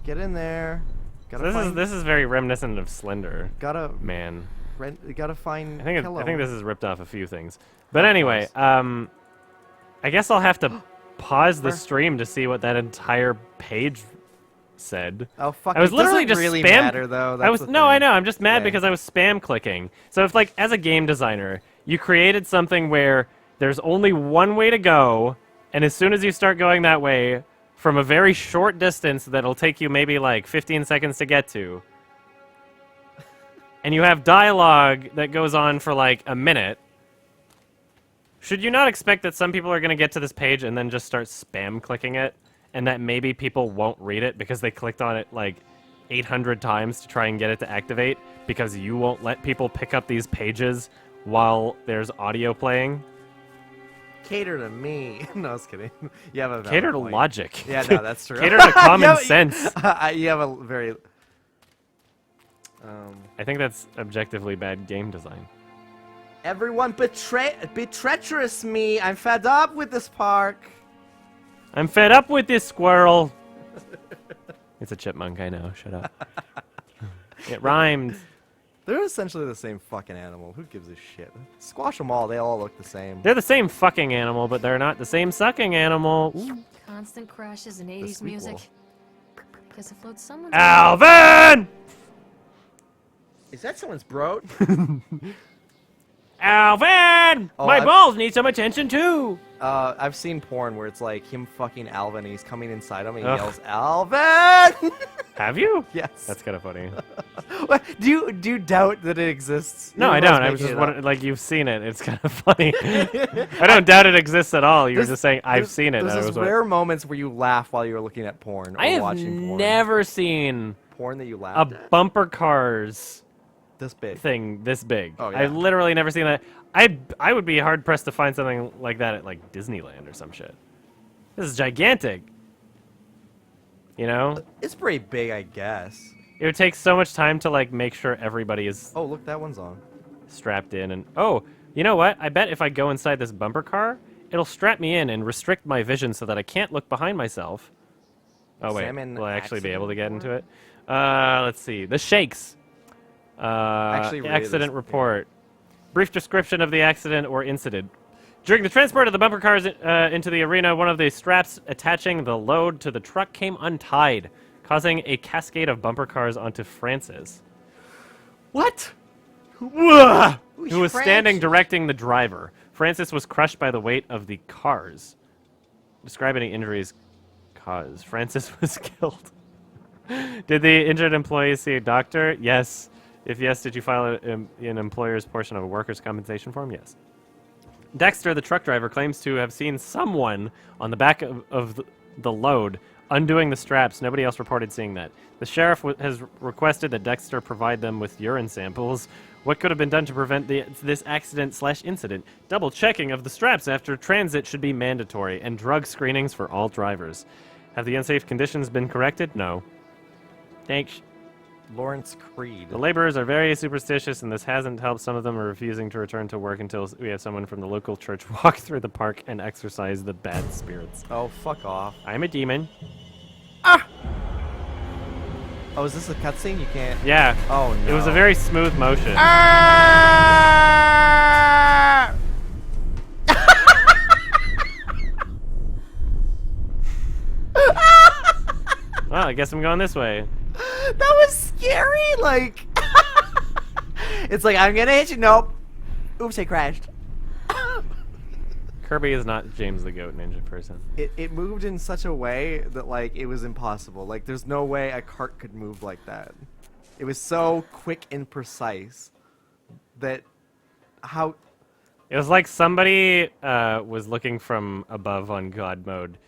Get in there. Gotta this find. is very reminiscent of Slender Gotta Man. gotta find. I think Kellum. this is ripped off a few things. But Of anyway, course. I guess I'll have to pause the stream to see what that entire page said. Oh fuck! I was it literally doesn't just really spam. matter though. I was That's the no, I thing. know. I'm just mad Okay. because I was spam clicking. So if like as a game designer, you created something where there's only one way to go, and as soon as you start going that way, from a very short distance that'll take you maybe like 15 seconds to get to, and you have dialogue that goes on for like a minute, should you not expect that some people are going to get to this page and then just start spam clicking it, and that maybe people won't read it because they clicked on it like 800 times to try and get it to activate because you won't let people pick up these pages while there's audio playing? Cater to me. No, I was kidding. You have a valid Cater to point. logic. Yeah, no, that's true. Cater to common Yeah, sense. You have a very. I think that's objectively bad game design. Everyone be treacherous me. I'm fed up with this park. I'm fed up with this squirrel. It's a chipmunk, I know. Shut up. It rhymed. They're essentially the same fucking animal. Who gives a shit? Squash them all. They all look the same. They're the same fucking animal, but they're not the same sucking animal. Constant crashes and 80s sweet music. wolf. Guess it floats someone's Alvin! Is that someone's bro? Alvin! Oh, My I've- balls need some attention too. I've seen porn where it's like him fucking Alvin and he's coming inside him and he Ugh. yells, Alvin! Have you? Yes. That's kind of funny. What? Do you doubt that it exists? No, You're I just don't. I was making just it wondering, up. like you've seen it. It's kind of funny. I don't doubt it exists at all. You were just saying I've seen it. There's and I these was like, rare moments where you laugh while you're looking at porn or I have watching porn. never seen Porn that you a laughed at. bumper cars This big. thing this big. Oh, yeah. I've literally never seen that. I would be hard pressed to find something like that at like Disneyland or some shit. This is gigantic. You know? It's pretty big, I guess. It would take so much time to like make sure everybody is Oh, look, that one's on. strapped in and oh, you know what? I bet if I go inside this bumper car, it'll strap me in and restrict my vision so that I can't look behind myself. Oh wait, Salmon will I actually be able to get accident into it? Let's see. The shakes. Actually rated Accident this- report. Brief description of the accident or incident. During the transport of the bumper cars into the arena, one of the straps attaching the load to the truck came untied, causing a cascade of bumper cars onto Francis. What? Who was standing Francis? directing the driver. Francis was crushed by the weight of the cars. Describe any injuries caused. Francis was killed. Did the injured employee see a doctor? Yes. If yes, did you file an employer's portion of a workers' compensation form? Yes. Dexter, the truck driver, claims to have seen someone on the back of the load undoing the straps. Nobody else reported seeing that. The sheriff has requested that Dexter provide them with urine samples. What could have been done to prevent this accident/incident? Double checking of the straps after transit should be mandatory, and drug screenings for all drivers. Have the unsafe conditions been corrected? No. Thanks. Lawrence Creed. The laborers are very superstitious, and this hasn't helped. Some of them are refusing to return to work until we have someone from the local church walk through the park and exorcise the bad spirits. Oh, fuck off. I'm a demon. Oh, is this a cutscene? You can't... Yeah. Oh, no. It was a very smooth motion. Well, I guess I'm going this way. That was scary, like... It's like, I'm gonna hit you. Nope. Oops, I crashed. Kirby is not James the Goat Ninja person. It moved in such a way that, like, it was impossible. Like, there's no way a cart could move like that. It was so quick and precise that how... It was like somebody was looking from above on God mode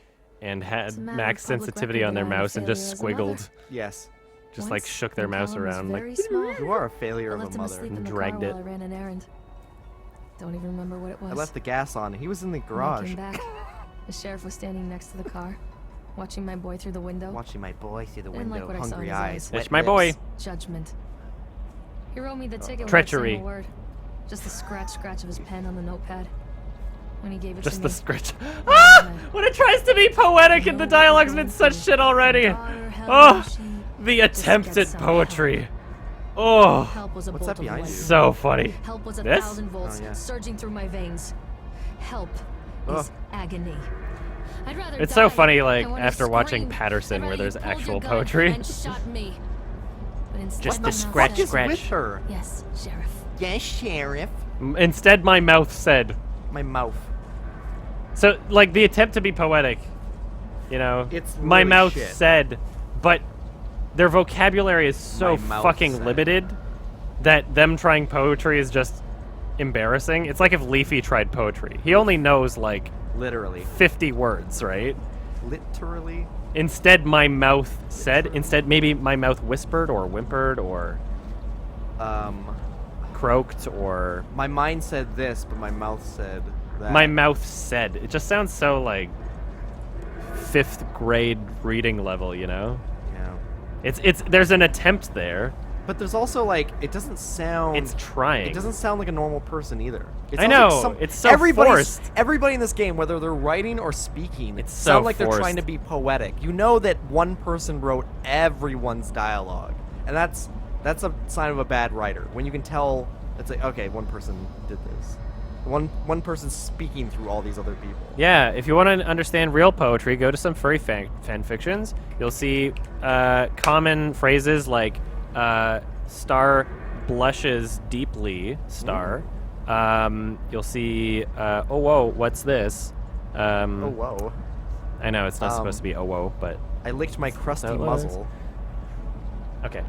and had It's a matter max of public sensitivity record on their that I'm a mouse and just failure as a mother. squiggled. Yes. Just like Once, shook their when mouse Callum was around like, very small, You are a failure I of a left him mother. asleep in the Dragged car it. while I ran an errand. Don't even remember what it was. I left the gas on. He was in the When I garage. came back, the sheriff was standing next to the car, watching my boy through the window. Watching my boy through the Didn't like window, what I saw hungry in his eyes. eyes. wet it's my boy. lips. Judgment. He wrote me the ticket Treachery. without saying a word. Just the scratch of his pen on the notepad. When he gave it Just to the me, scratch. I Ah! read, When it tries to be poetic and the dialogue's been such shit already. Oh, the attempt at poetry. Oh, Help was a What's bolt that of behind light. you? so funny. Help was a This? 1,000 volts Oh, yeah. surging through my veins. Help is Ugh. agony. I'd rather It's so die funny, like, than want to after watching scream. Patterson, I'd where rather there's you pulled actual your gun poetry. and shot me. But instead Just my the mouth scratch, said, What is scratch. with her? Yes, sheriff. Yes, sheriff. Instead, my mouth said. My mouth. So, like, the attempt to be poetic, you know, It's my really mouth shit. said, but their vocabulary is so My mouth fucking said. limited that them trying poetry is just embarrassing. It's like if Leafy tried poetry. He only knows, like, Literally. 50 words, right? Literally. Instead, my mouth said. Instead, maybe my mouth whispered or whimpered or croaked or... My mind said this, but my mouth said that. My mouth said. It just sounds so, like, 5th grade reading level, you know? Yeah. There's an attempt there. But there's also, like, it doesn't sound... It's trying. It doesn't sound like a normal person either. It I sounds know, like it's so everybody's- forced. Everybody in this game, whether they're writing or speaking, It's so sound like they're forced. trying to be poetic. You know that one person wrote everyone's dialogue, and that's a sign of a bad writer. When you can tell, it's like, okay, one person did this. One person's speaking through all these other people. Yeah, if you want to understand real poetry, go to some furry fan fictions. You'll see common phrases like star blushes deeply, star. You'll see, oh whoa, what's this? Oh, whoa. I know it's not supposed to be oh whoa, but I licked my crusty That was- muzzle. okay.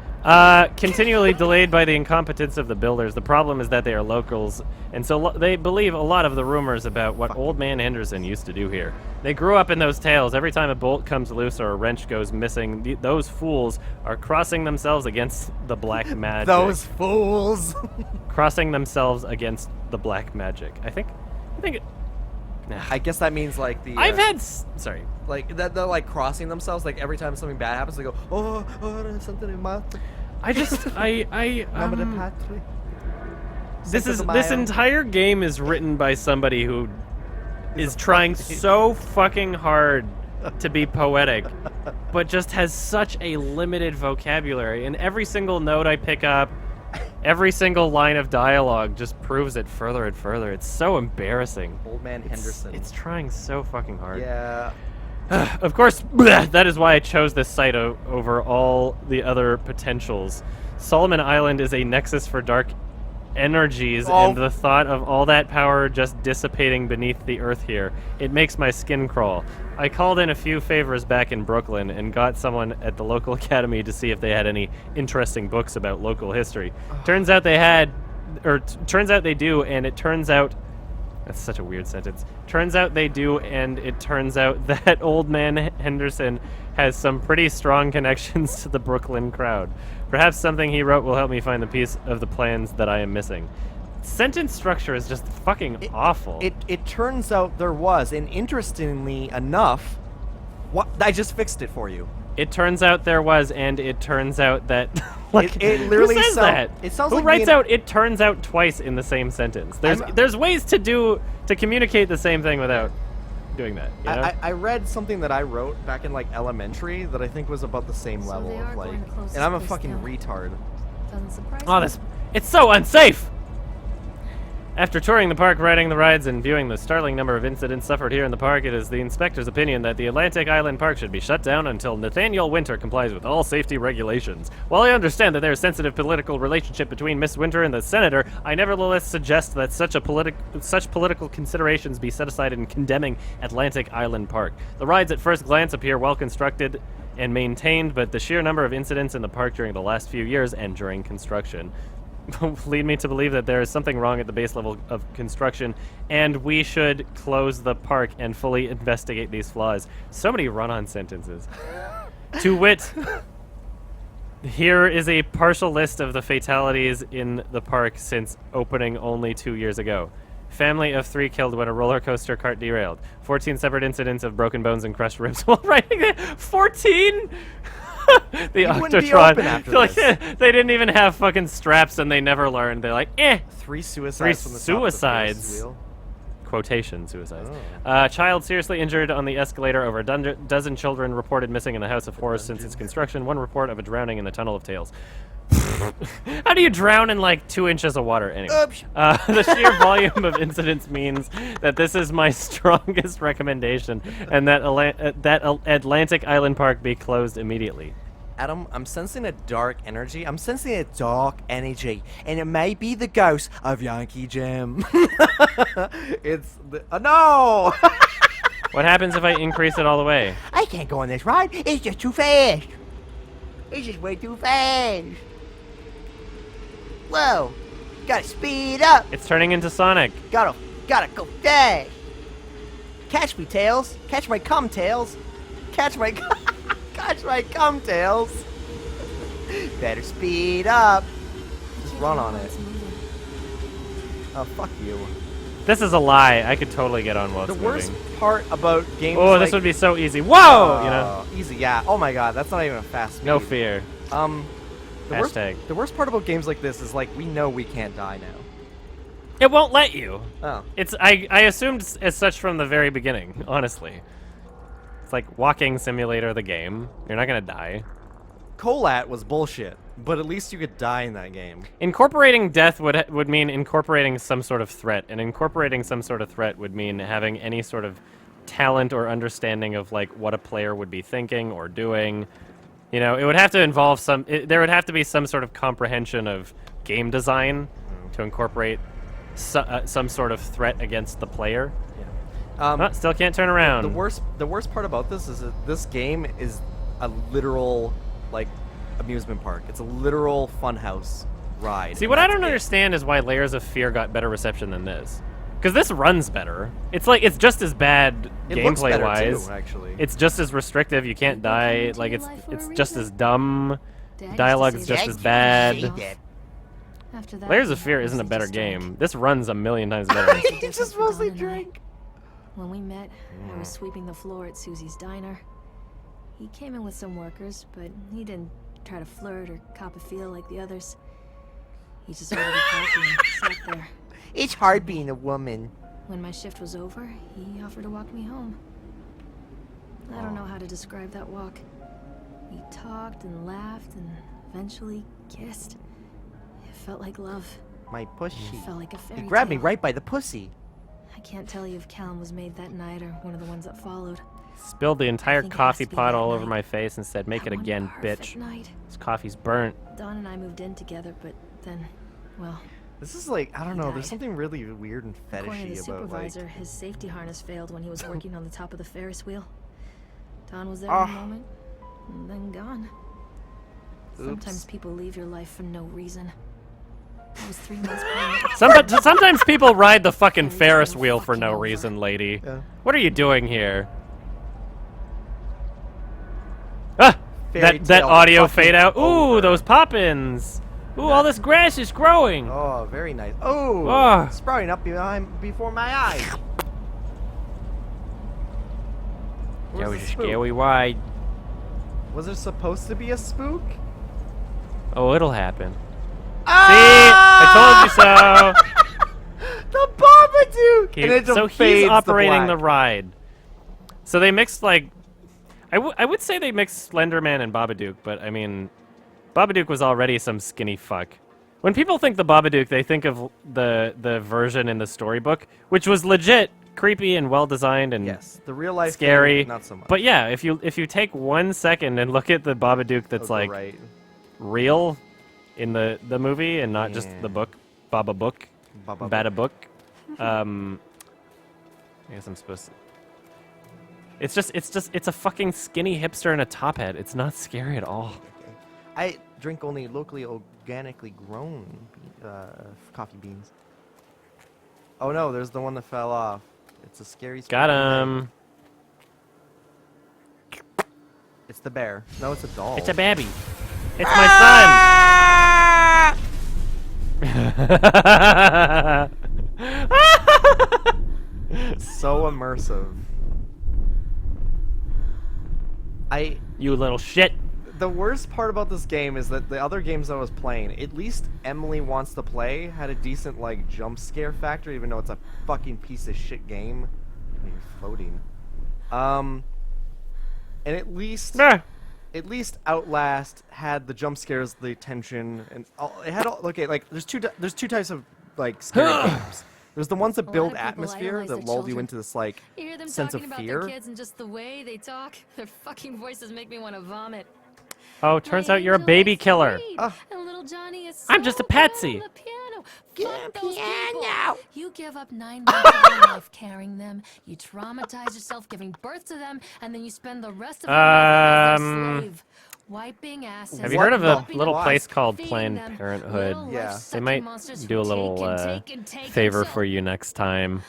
Continually delayed by the incompetence of the builders. The problem is that they are locals, and so they believe a lot of the rumors about what Old Man Henderson used to do here. They grew up in those tales. Every time a bolt comes loose or a wrench goes missing, those fools are crossing themselves against the black magic. Those fools! Crossing themselves against the black magic. I think it, I guess that means, like, the... I've had... Sorry. Like, that they're, like, crossing themselves. Like, every time something bad happens, they go, oh, there's something in my... I just... This Cinco de Mayo. entire game is written by somebody who is trying so fucking hard to be poetic, but just has such a limited vocabulary. And every single note I pick up, every single line of dialogue just proves it further and further. It's so embarrassing. Old Man Henderson. It's trying so fucking hard. Yeah. Of course, that is why I chose this site over all the other potentials. Solomon Island is a nexus for dark energies, and the thought of all that power just dissipating beneath the earth here, it makes my skin crawl. I called in a few favors back in Brooklyn and got someone at the local academy to see if they had any interesting books about local history. Turns out they had, or turns out they do, and it turns out... That's such a weird sentence. Turns out they do, and it turns out that Old Man Henderson has some pretty strong connections to the Brooklyn crowd. Perhaps something he wrote will help me find the piece of the plans that I am missing. Sentence structure is just fucking awful. It turns out there was, and interestingly enough, I just fixed it for you. It turns out there was, and it turns out that. Like, it literally who says that? It sounds who like writes being- out "it turns out" twice in the same sentence? There's ways to communicate the same thing without doing that. You know? I read something that I wrote back in like elementary that I think was about the same So level they are of like, going to close and I'm a this fucking down. retard. Doesn't surprise Oh, me. it's so unsafe! After touring the park, riding the rides, and viewing the startling number of incidents suffered here in the park, it is the inspector's opinion that the Atlantic Island Park should be shut down until Nathaniel Winter complies with all safety regulations. While I understand that there is a sensitive political relationship between Miss Winter and the senator, I nevertheless suggest that such political considerations be set aside in condemning Atlantic Island Park. The rides at first glance appear well constructed and maintained, but the sheer number of incidents in the park during the last few years and during construction lead me to believe that there is something wrong at the base level of construction, and we should close the park and fully investigate these flaws. So many run-on sentences. To wit, here is a partial list of the fatalities in the park since opening only 2 years ago. Family of 3 killed when a roller coaster cart derailed. 14 separate incidents of broken bones and crushed ribs while riding it. 14? The You wouldn't be Octotron. open after Like, this. they didn't even have fucking straps and they never learned. They're like, 3 suicides from the top of the suicides. Ferris wheel. Quotation suicides. Oh. Child seriously injured on the escalator. Over a dozen children reported missing in the House of Horrors since its construction. 1 report of a drowning in the Tunnel of Tales. How do you drown in like 2 inches of water anyway? Oops. The sheer volume of incidents means that this is my strongest recommendation, and that Atlantic Island Park be closed immediately. Adam, I'm sensing a dark energy. I'm sensing a dark energy, and it may be the ghost of Yankee Jim. It's the no. What happens if I increase it all the way? I can't go on this ride. It's just too fast. It's just way too fast. Whoa. Gotta speed up. It's turning into Sonic. Gotta go fast. Catch me, Tails. Catch my cum, Tails. Catch my cum, Tails. Better speed up. Just run on it. Oh, fuck you. This is a lie. I could totally get on while The it's worst moving. part about games Oh, like, this would be so easy. Whoa! You know? Easy, yeah. Oh my god, that's not even a fast speed. No fear. The worst part about games like this is like we know we can't die now. It won't let you. Oh. It's I assumed as such from the very beginning, honestly. It's like walking simulator the game. You're not gonna die. Colat was bullshit, but at least you could die in that game. Incorporating death would mean incorporating some sort of threat, and incorporating some sort of threat would mean having any sort of talent or understanding of like what a player would be thinking or doing. You know, it would have to involve there would have to be some sort of comprehension of game design to incorporate some sort of threat against the player. Oh, still can't turn around. The worst part about this is that this game is a literal like amusement park. It's a literal funhouse ride. See, what I don't understand is why Layers of Fear got better reception than this. Because this runs better. It's just as bad It looks better gameplay-wise. too, actually. It's just as restrictive. You can't die. Like it's just as dumb. Dad Dialogue used is to just say as that. bad. After that, Layers of he Fear isn't a mostly better just drank. game. This runs a million times better. He just mostly drank. When we met, I was sweeping the floor at Susie's diner. He came in with some workers, but he didn't try to flirt or cop a feel like the others. He just ordered a coffee and sat there. It's hard being a woman. When my shift was over, he offered to walk me home. I don't know how to describe that walk. We talked and laughed and eventually kissed. It felt like love. My pussy. It felt like a fairy He grabbed me tale. right by the pussy. I can't tell you if Callum was made that night or one of the ones that followed. Spilled the entire think it coffee has to be pot that all over night. my face and said, "Make it That one again, perfect bitch." night. This coffee's burnt. Dawn and I moved in together, but then, well, This is like I don't know. There's died. something really weird and according to the fetishy about like. supervisor, his safety harness failed when he was working on the top of the Ferris wheel. Dawn was there Ah. in a moment, and then gone. Sometimes people leave your life for no reason. I was 3 months pregnant. Sometimes people ride the fucking Fairy Ferris tale wheel for fucking no over. reason, lady. Yeah. What are you doing here? Ah! Fairy That tale audio fucking fade out. Ooh, over. those poppins. Ooh, all this grass is growing. Oh, very nice. Oh, Ah. sprouting up before my eyes. That Where's was the a spook? scary ride. Was there supposed to be a spook? Oh, it'll happen. Ah! See? I told you so. The Babadook! Okay, And it so just fades he's to operating the black. ride. So they mixed like, I would say they mixed Slenderman and Babadook, but I mean, Babadook was already some skinny fuck. When people think the Babadook, they think of the version in the storybook, which was legit creepy and well designed and Yes, the real life scary. thing, not so much. But yeah, if you take 1 second and look at the Babadook that's Oh, like right. real in the movie and not just the book, Baba Book, Baba Bada Book. I guess I'm supposed to. It's a fucking skinny hipster in a top hat. It's not scary at all. I drink only locally organically grown coffee beans. Oh no, there's the one that fell off. It's a scary. Got spooky him. thing. It's the bear. No, it's a doll. It's a babby. It's my son. So immersive. You little shit. The worst part about this game is that the other games I was playing, at least Emily Wants to Play had a decent like jump scare factor, even though it's a fucking piece of shit game. You're floating. And at least Outlast had the jump scares, the tension, and it had all. Okay, like there's two types of like scary games. There's the ones that A lot build of people atmosphere idolize that their lull you children. into this like You hear them sense of talking about fear. their kids and just the way they talk. Their fucking voices make me want to vomit. Oh, turns My out you're a angel baby likes to killer. read, Ah. and little Johnny is I'm so just a good on patsy. the piano. Get Fuck a those people. piano. You give up 9 months of your life carrying them. You traumatize yourself giving birth to them, and then you spend the rest of your life as their slave. Wiping asses. Have you heard of a the little fuck? place called feeding Planned them, Parenthood? little Yeah. life-sucking They might monsters do a who little take and take favor until for you next time.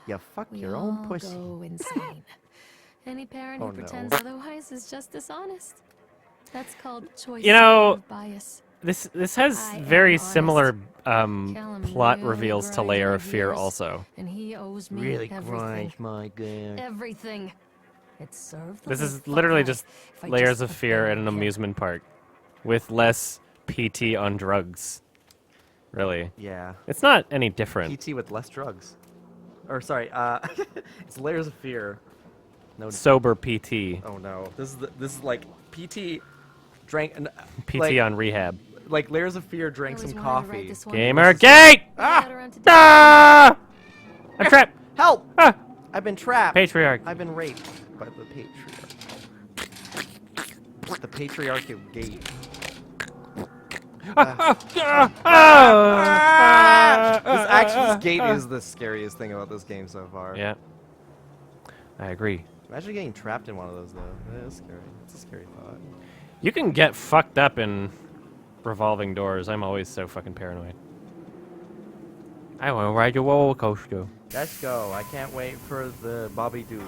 Yeah, fuck we your all own pussy. go insane. Any parent Oh, who no. pretends otherwise is just dishonest. That's called choice You know, of bias. This has I am very honest. similar Callum plot really reveals to grinds Layer my of Fear gears, also. And he owes me Really everything. grinds my gear. Everything. It served the This big is fuck literally right just if I Layers just of Fear at an offended him. amusement park with less PT on drugs. Really. Yeah. It's not any different. PT with less drugs. Or sorry, it's Layers of Fear. No. Sober PT. Oh no. This is like PT drank PT like, on rehab. like Layers of Fear I drank always some wanted to write coffee. this one. Gamer gate! I got around to doing it. Ah! I'm trapped! Help! Ah! I've been trapped. Patriarch. I've been raped by the patriarch. The patriarchal gate. This gate is the scariest thing about this game so far. Yeah. I agree. Imagine getting trapped in one of those though. That is scary. It's a scary thought. You can get fucked up in revolving doors. I'm always so fucking paranoid. I want to ride your roller coaster. Let's go. I can't wait for the Bobby Duke.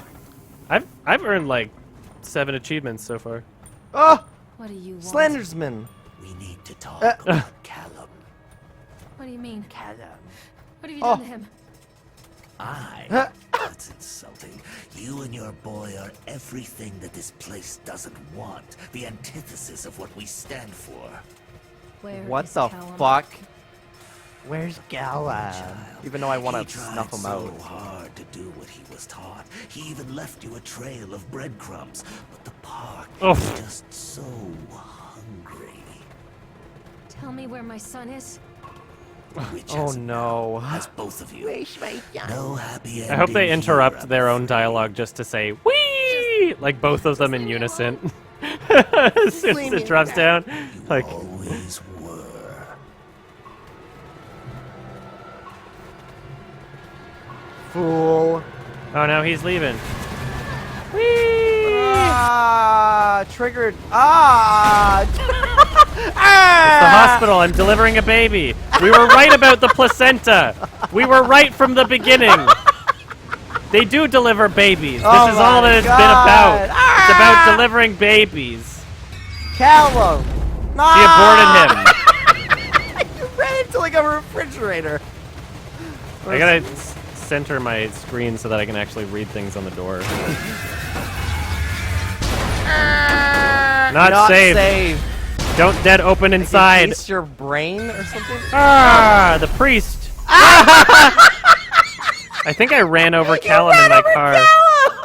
I've earned like 7 achievements so far. Oh! What do you want? Slendersman! We need to talk Uh. about Callum. What do you mean? Callum. What have you Oh. done to him? I? That's insulting. You and your boy are everything that this place doesn't want. The antithesis of what we stand for. Where What is the Callum? fuck? Where's Gala? Even though I want He to tried snuff him so out. hard to do what he was taught. He even left you a trail of breadcrumbs. But the park Oof. is just so hungry. Tell me where my son is. Which Oh has no. Has both of you. Where's my son? No happy ending. I hope they here, interrupt I'm their own afraid. dialogue just to say "wee," like both of them in unison. As soon as it drops down, You like always were. Fool. oh no, he's leaving. Whee! Ah! Triggered. Ah! It's the hospital. I'm delivering a baby. We were right about the placenta. We were right from the beginning. They do deliver babies. This Oh is all my that it's God. been about. It's about Ah! delivering babies. Callum! She aborted him. You ran into like a refrigerator. I gotta center my screen so that I can actually read things on the door. Not safe. Don't dead open inside. Encase your brain or something? Ah, the priest. I think I ran over Callum in my car.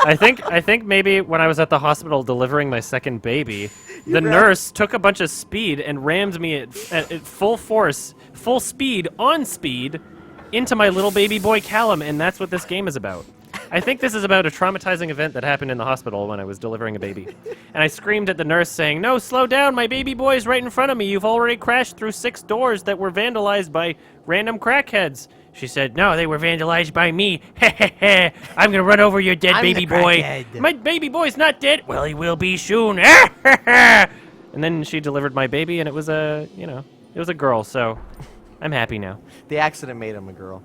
I think maybe when I was at the hospital delivering my second baby, the nurse took a bunch of speed and rammed me at full force, full speed, on speed, into my little baby boy Callum, and that's what this game is about. I think this is about a traumatizing event that happened in the hospital when I was delivering a baby. And I screamed at the nurse saying, "No, slow down, my baby boy's right in front of me. You've already crashed through 6 doors that were vandalized by random crackheads." She said, "No, they were vandalized by me. Heh. I'm gonna run over your dead baby boy. My baby boy's not dead. Well, he will be soon." And then she delivered my baby, and it was it was a girl, so I'm happy now. The accident made him a girl.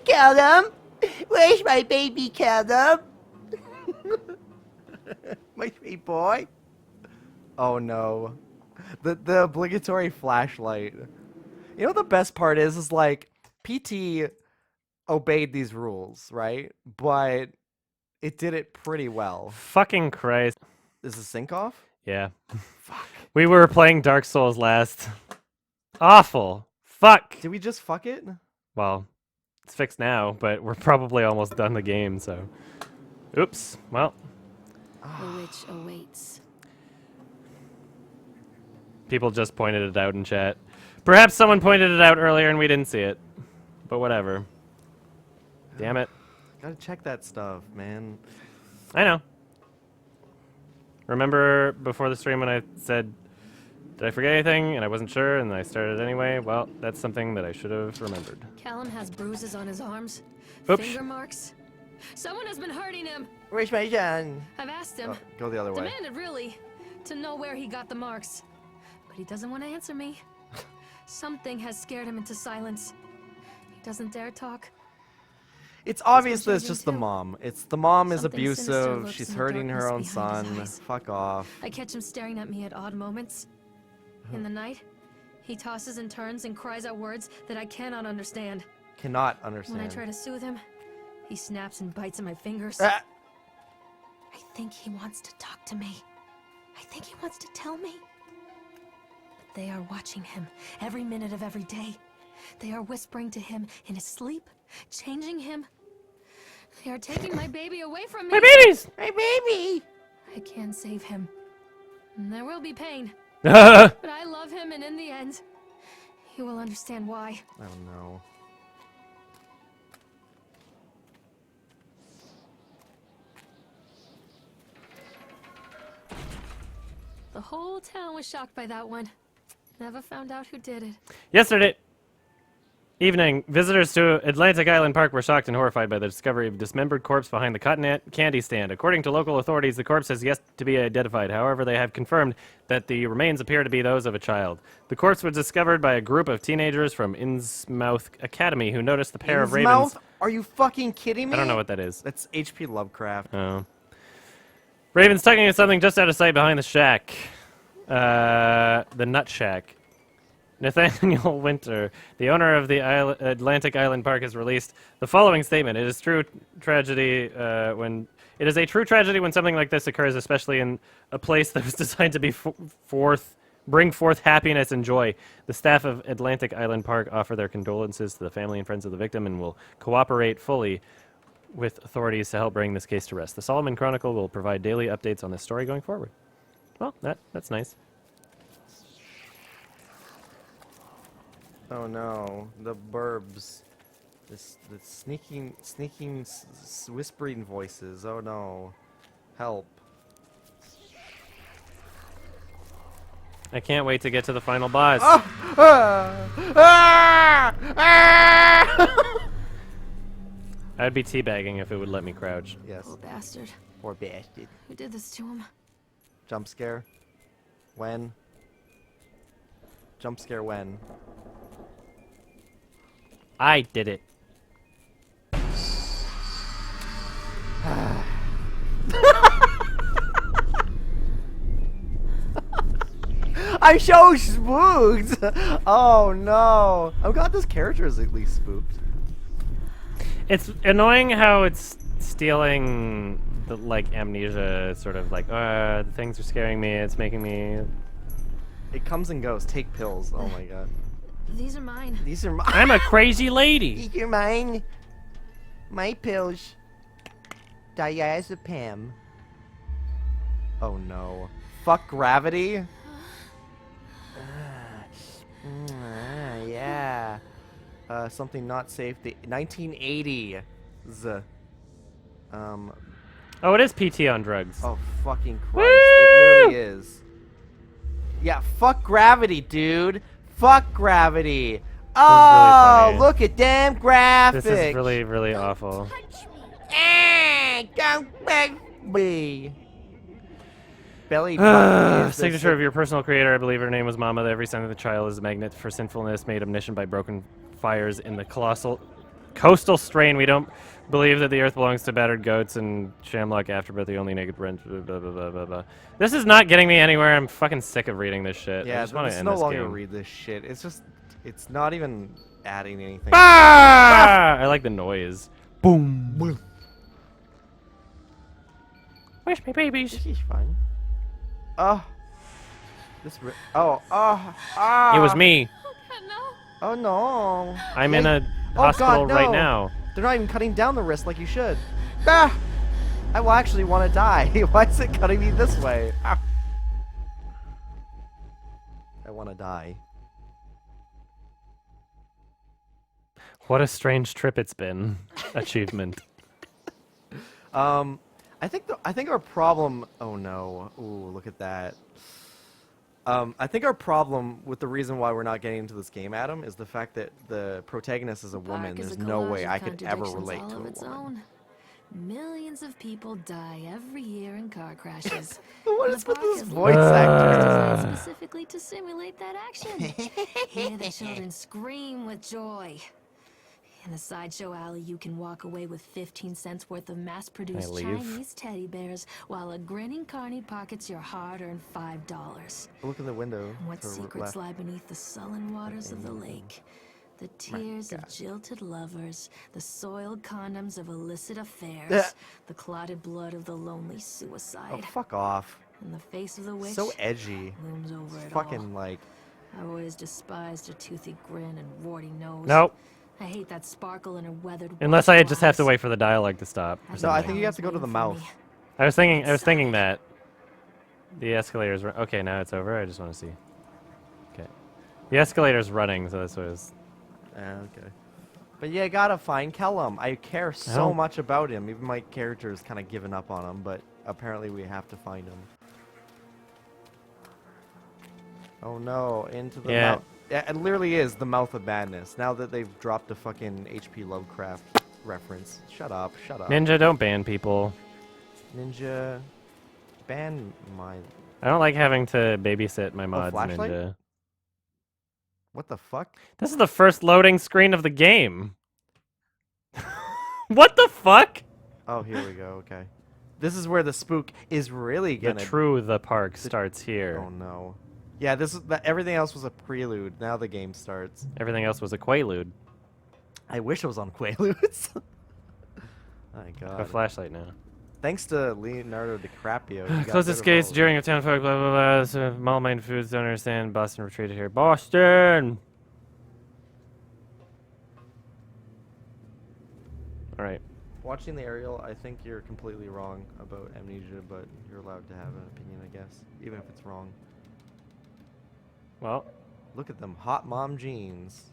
Callum, where's my baby Callum? My sweet boy. Oh no. The obligatory flashlight. You know what the best part is like PT obeyed these rules, right? But it did it pretty well. Fucking Christ. Is the sync off? Yeah. Fuck. We were playing Dark Souls last. Awful. Fuck. Did we just fuck it? Well, it's fixed now, but we're probably almost done the game, so. Oops. Well. The witch awaits. People just pointed it out in chat. Perhaps someone pointed it out earlier and we didn't see it. But whatever. Damn it. Gotta check that stuff, man. I know. Remember before the stream when I said, did I forget anything? And I wasn't sure, and I started anyway? Well, that's something that I should have remembered. Callum has bruises on his arms. Oops. Finger marks. Someone has been hurting him. Where's my son? I've asked him. Oh, go the other way. Demanded, really, to know where he got the marks. But he doesn't want to answer me. Something has scared him into silence. He doesn't dare talk. It's obvious that it's changing just the too. mom. It's the mom is Something sinister abusive. lurks She's in the hurting her own darkness behind his son. eyes. Fuck off. I catch him staring at me at odd moments. In the night, he tosses and turns and cries out words that I cannot understand. Cannot understand. When I try to soothe him, he snaps and bites at my fingers. Ah. I think he wants to talk to me. I think he wants to tell me. But they are watching him every minute of every day. They are whispering to him in his sleep, changing him. They are taking my baby away from me. My babies! My baby! I can save him. And there will be pain. I But I love him, and in the end, he will understand why. I don't know. The whole town was shocked by that one. Never found out who did it. Yesterday evening, visitors to Atlantic Island Park were shocked and horrified by the discovery of a dismembered corpse behind the cotton candy stand. According to local authorities, the corpse has yet to be identified. However, they have confirmed that the remains appear to be those of a child. The corpse was discovered by a group of teenagers from Innsmouth Academy who noticed the pair of ravens. Innsmouth? Are you fucking kidding me? I don't know what that is. That's H.P. Lovecraft. Oh. Ravens tugging at something just out of sight behind the shack. The Nut Shack. Nathaniel Winter, the owner of the Atlantic Island Park, has released the following statement. It is a true tragedy when something like this occurs, especially in a place that was designed to be bring forth happiness and joy. The staff of Atlantic Island Park offer their condolences to the family and friends of the victim and will cooperate fully with authorities to help bring this case to rest. The Solomon Chronicle will provide daily updates on this story going forward. Well, that's nice. Oh no, the burbs. The sneaking, whispering voices. Oh no. Help. I can't wait to get to the final boss. I'd be teabagging if it would let me crouch. Yes. Poor bastard. Poor bastard. Who did this to him? Jump scare? When? Jump scare when? I did it. I'm so spooked! Oh no! I'm glad this character is at least spooked. It's annoying how it's stealing the like amnesia, sort of like, the things are scaring me. It's making me. It comes and goes. Take pills. Oh my god. These are mine. These are mine. I'm a crazy lady. These are mine. My pills. Diazepam. Oh no. Fuck gravity. Yeah. Something not safe. The 1980s. Oh, it is PT on drugs. Oh fucking Christ! It literally is. Yeah. Fuck gravity, dude. Fuck gravity. Oh, funny. look at them graphics. This is really, really awful. Don't beg me. Belly button is Signature of your personal creator. I believe her name was Mama. Every son of the child is a magnet for sinfulness, made omniscient by broken fires in the coastal strain. We don't believe that the earth belongs to battered goats and Shamlock afterbirth, the only naked brand. Blah, blah, blah, blah, blah. This is not getting me anywhere. I'm fucking sick of reading this shit. I Yeah, just want to it's end no this longer game. read this shit. It's just, it's not even adding anything. Ah! I like the noise. Boom. Where's my babies? This is fun. Oh. It was me. Oh no. I'm in a Oh, hospital God, right no. now. They're not even cutting down the wrist like you should. Ah! I will actually want to die. Why is it cutting me this way? Ah. I want to die. What a strange trip it's been. Achievement. I think our problem. Oh no! Ooh, look at that. I think our problem with the reason why we're not getting into this game, Adam, is the fact that the protagonist is a woman. Park is There's a no collage way of I could ever contradictions relate all to of a its woman. own. Millions of people die every year in car crashes. What And is the with park this is voice designed actor? specifically to simulate that action. Here the children scream with joy. In the sideshow alley, you can walk away with 15 cents worth of mass-produced leave? Chinese teddy bears, while a grinning carny pockets your hard-earned $5. Look in the window. What to the secrets left. lie beneath the sullen waters of the lake? The tears of jilted lovers, the soiled condoms of illicit affairs, the clotted blood of the lonely Oh, suicide. fuck off. And the face of the witch So edgy. looms over it Fucking all. like. I've always despised her toothy grin and warty nose. Nope. I hate that sparkle in her weathered Unless I watchful just have to eyes. wait for the dialogue to stop. Or As No, I something. think you have to go to the Waiting for mouth. me. I was thinking that. The escalator's okay, now it's over. I just want to see. Okay. The escalator's running, so that's what it was. Okay. But yeah, gotta find Kellum. I care so Oh. much about him. Even my character is kind of given up on him, but apparently we have to find him. Oh no, into the Yeah. mouth. Yeah, it literally is the mouth of madness. Now that they've dropped a fucking H.P. Lovecraft reference. Shut up, shut up. Ninja, don't ban people. Ninja, ban my. I don't like having to babysit my mods, flashlight? Ninja. What the fuck? This is the first loading screen of the game. What the fuck? Oh, here we go. Okay. This is where the spook is really gonna. The park starts here. Oh no. Yeah, this is everything else was a prelude. Now the game starts. Everything else was a quaalude. I wish it was on Quaaludes. My A God. flashlight now. Thanks to Leonardo DiCaprio. he got Closest rid of gates all during a town folk, blah blah blah. So mall main foods don't understand. Boston retreated here. Boston. All right. Watching the aerial, I think you're completely wrong about amnesia, but you're allowed to have an opinion, I guess, even if it's wrong. Well, Look at them hot mom jeans.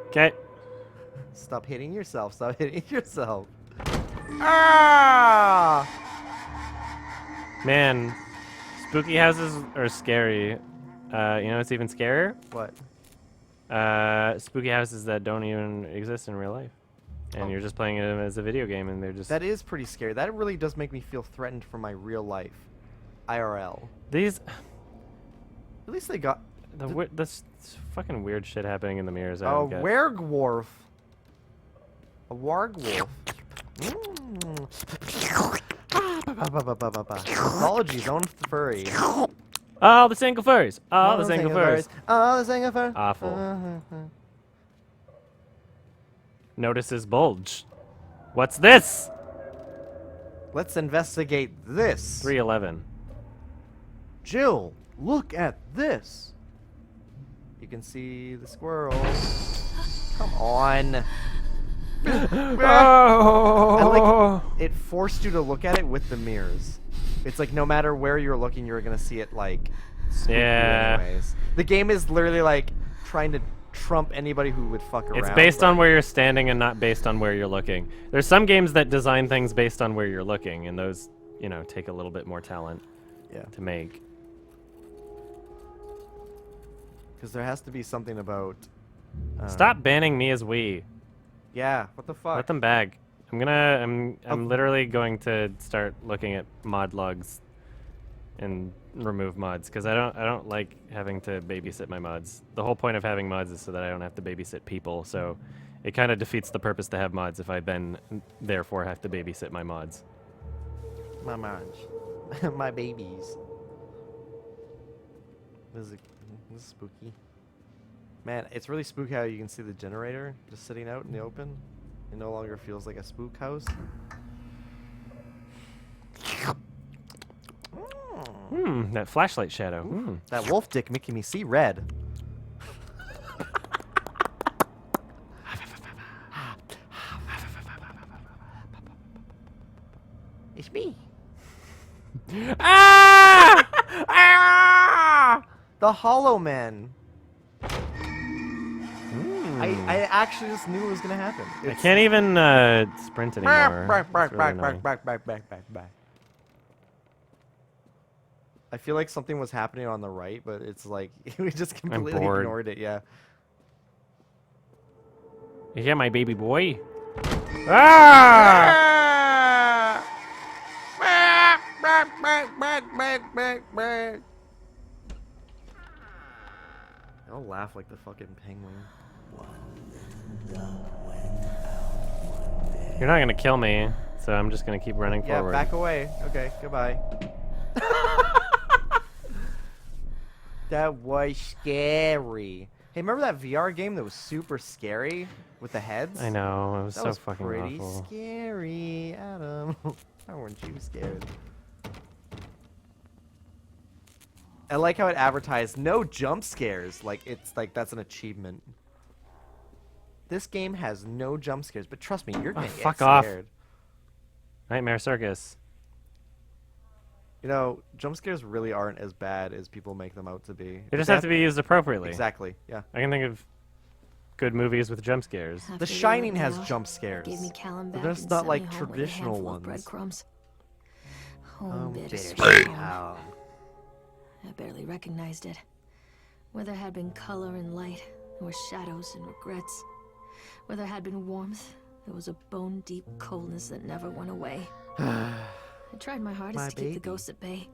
okay. Stop hitting yourself. Stop hitting yourself. Ah! Man, spooky houses are scary. You know what's even scarier? What? Spooky houses that don't even exist in real life. And you're just playing it as a video game, and they're just... That is pretty scary. That really does make me feel threatened for my real life. IRL. These... At least they got... This fucking weird shit happening in the mirrors. I A don't get. werewolf. A wargwolf. Apologies, own furry. Oh, the single furries. Oh, the single furries. Oh, the single fur. Awful. notices bulge. What's this? Let's investigate this. 311. Jill, look at this. You can see the squirrel. Come on. I like it forced you to look at it with the mirrors. It's like no matter where you're looking, you're gonna see it like spook you anyways. The game is literally like trying to trump anybody who would fuck around. It's based on where you're standing and not based on where you're looking. There's some games that design things based on where you're looking, and those, you know, take a little bit more talent to make. Because there has to be something about. Stop banning me as we. Yeah, what the fuck? Let them bag. I'm literally going to start looking at mod logs and remove mods because I don't like having to babysit my mods. The whole point of having mods is so that I don't have to babysit people. So it kind of defeats the purpose to have mods if I then therefore have to babysit my mods. My mods. My babies. This is spooky. Man, it's really spooky how you can see the generator just sitting out in the open. It no longer feels like a spook house. That flashlight shadow. That wolf dick making me see red. It's me. Ah! Ah! The Hollow Man. I actually just knew it was gonna happen. I can't even sprint anymore. It's really annoying. I feel like something was happening on the right, but it's like we just completely bored. ignored it. Yeah. Is that my baby boy? Ah! I'll laugh like the fucking penguin. You're not gonna kill me, so I'm just gonna keep running forward. Yeah, back away. Okay, goodbye. That was scary. Hey, remember that VR game that was super scary with the heads? I know, it was That so was fucking pretty awful. scary, Adam. Why weren't you scared? I like how it advertised no jump scares. Like it's like that's an achievement. This game has no jump scares, but trust me, you're gonna get fuck off. scared. Nightmare Circus. You know, jump scares really aren't as bad as people make them out to be. They just have to be used appropriately. Exactly. Yeah. I can think of good movies with jump scares. After The they Shining let me has out, jump scares. Gave me Callum But back there's and not sent like me home with a traditional handful of ones. breadcrumbs. Home Oh, bitter bitter sweet sweet home. home. I barely recognized it. Where there had been color and light, there were shadows and regrets. Where there had been warmth, there was a bone-deep coldness that never went away. I tried my hardest My to keep the baby. ghosts at bay.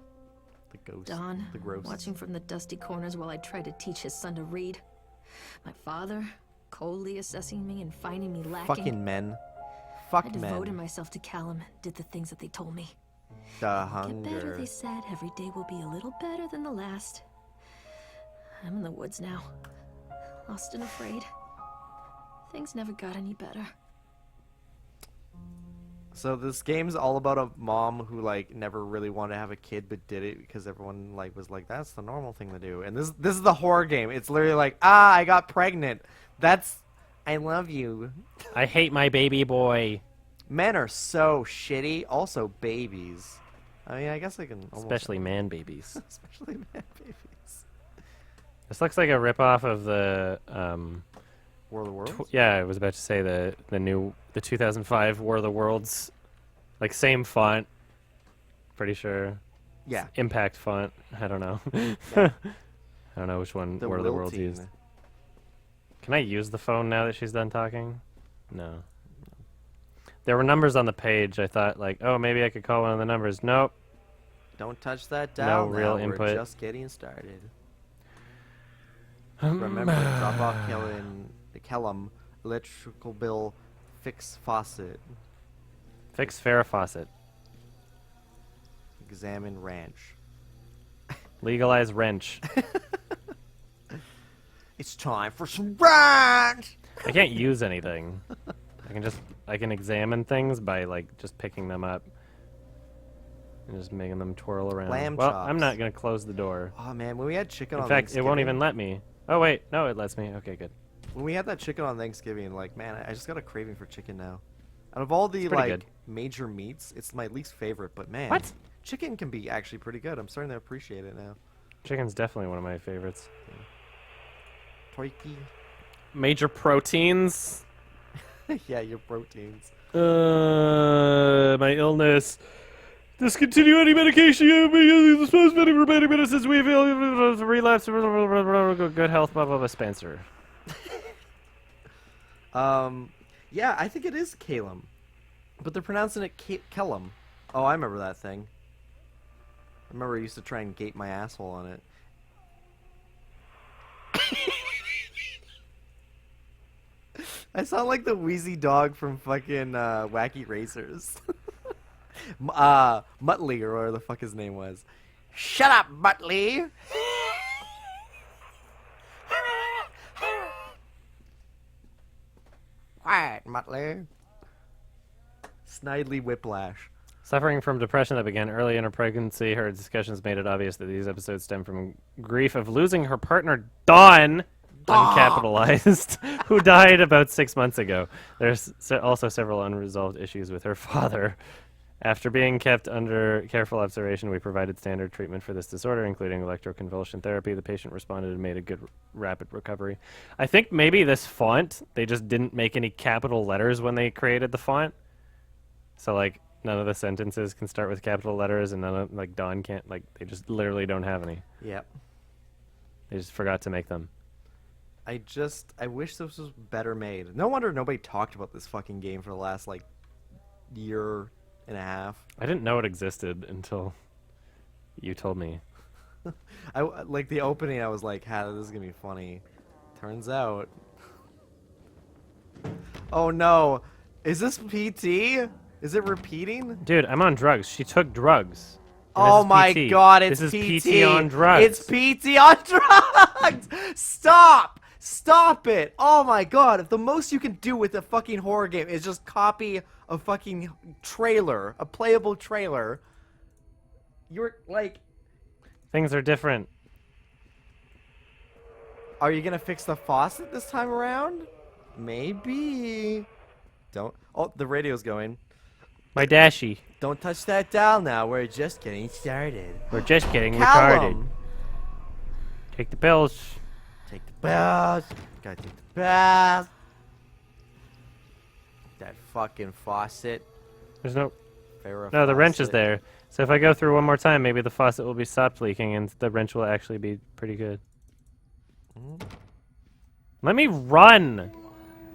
The ghost. Don, The gross. watching from the dusty corners while I tried to teach his son to read. My father, coldly assessing me and finding me lacking. Fucking men. I Fuck devoted men. myself to Callum, did the things that they told me. The Get better, hunger. they said. Every day will be a little better than the last. I'm in the woods now. Lost and afraid. Things never got any better. So this game's all about a mom who like never really wanted to have a kid but did it because everyone like was like that's the normal thing to do. And this is the horror game. It's literally like, I got pregnant. That's I love you. I hate my baby boy. Men are so shitty. Also babies. I mean, I guess I can almost Especially man babies. especially man babies. This looks like a ripoff of the World of Worlds? yeah, I was about to say the 2005 War of the Worlds, like same font, pretty sure. Yeah. Impact font. I don't know. I don't know which one The War of the Worlds wilting. used. Can I use the phone now that she's done talking? No. There were numbers on the page. I thought like, oh, maybe I could call one of the numbers. Nope. Don't touch that No dial real now. input. We're just getting started. Remember, drop off Kellum electrical bill, fix faucet, Fix Farrah faucet. examine ranch. Legalize wrench. It's time for some ranch! I can't use anything. I can examine things by like just picking them up and just making them twirl around. Lamb well, chops. I'm not gonna close the door. Oh man, when we had chicken In on fact, it won't Thanksgiving- even let me. Oh wait, no, it lets me. Okay, good. When we had that chicken on Thanksgiving, like, man, I just got a craving for chicken now. Out of all the It's pretty like good. major meats, it's my least favorite. But man, What? chicken can be actually pretty good. I'm starting to appreciate it now. Chicken's definitely one of my favorites. Turkey. Major proteins. Yeah, your proteins. My illness. Discontinue any medication you may use the supposed many remaining medicines we feel relapse. Good health, blah blah blah. Spencer. Yeah, I think it is Calum, but they're pronouncing it Kellum. Oh, I remember that thing. I remember I used to try and gate my asshole on it. I sound like the wheezy dog from fucking Wacky Racers. Muttley, or whatever the fuck his name was. Shut up, Muttley! Quiet, Muttley. Snidely Whiplash. Suffering from depression that began early in her pregnancy, her discussions made it obvious that these episodes stem from grief of losing her partner, Dawn, uncapitalized, who died about 6 months ago. There's also several unresolved issues with her father. After being kept under careful observation, we provided standard treatment for this disorder, including electroconvulsion therapy. The patient responded and made a good, rapid recovery. I think maybe this font, they just didn't make any capital letters when they created the font. So, like, none of the sentences can start with capital letters, and none of, like, Dawn can't, like, they just literally don't have any. Yep. They just forgot to make them. I wish this was better made. No wonder nobody talked about this fucking game for the last, like, year and a half. I didn't know it existed until you told me. Like, the opening, I was like, this is gonna be funny. Turns out. Oh no. Is this PT? Is it repeating? Dude, I'm on drugs. She took drugs. And Oh this is my PT. god, it's This is PT. PT on drugs. It's PT on drugs! Stop! Stop it! Oh my god, if the most you can do with a fucking horror game is just copy a fucking trailer, a playable trailer, you're like... Things are different. Are you gonna fix the faucet this time around? Maybe. Don't... Oh, the radio's going. My Dashie. Don't touch that dial now, we're just getting started. We're just getting retarded. Callum! Take the pills. Take the bath. Gotta take the bath. That fucking faucet. There's no... Farrah No, the wrench is faucet. there. So if I go through one more time, maybe the faucet will be stopped leaking and the wrench will actually be pretty good. Let me run!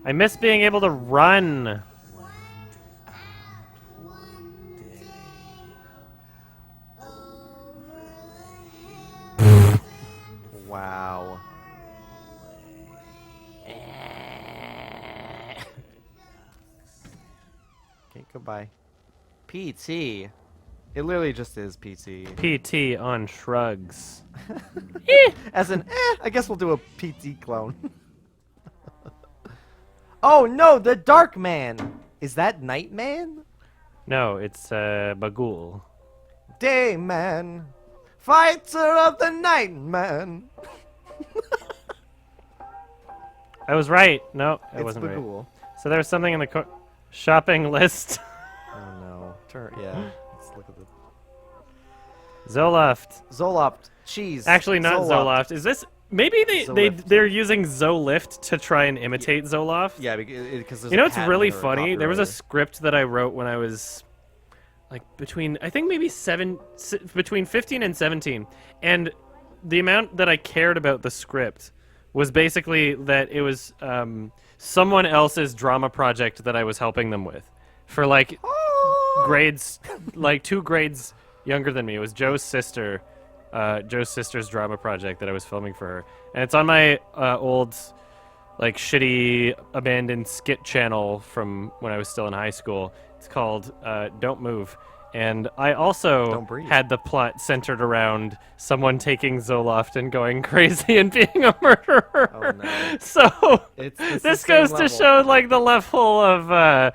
I miss being able to run! Wow. Okay, goodbye. PT. It literally just is PT. PT on shrugs. As in, I guess we'll do a PT clone. Oh no, the Dark Man! Is that Night Man? No, it's Bagul. Day Man! Fighter of the Night Man! I was right. No, I It's wasn't right. Bagul. So there was something in the shopping list. Oh no. Yeah. Let's look at the... Zoloft. Zoloft. Cheese. Actually, not Zoloft. Is this... Maybe Zolift. they're using Zolift to try and imitate Zoloft? Yeah, because there's You know a what's patent really or a funny? There was a copyright. script that I wrote when I was like between I think maybe between 15 and 17, and the amount that I cared about the script was basically that it was someone else's drama project that I was helping them with for like grades, like 2 grades younger than me. It was Joe's sister's drama project that I was filming for her, and it's on my old like shitty abandoned skit channel from when I was still in high school. It's called Don't Move, And I also Don't breathe. had the plot centered around someone taking Zoloft and going crazy and being a murderer. Oh, no. So It's the this same goes to level. show like the level of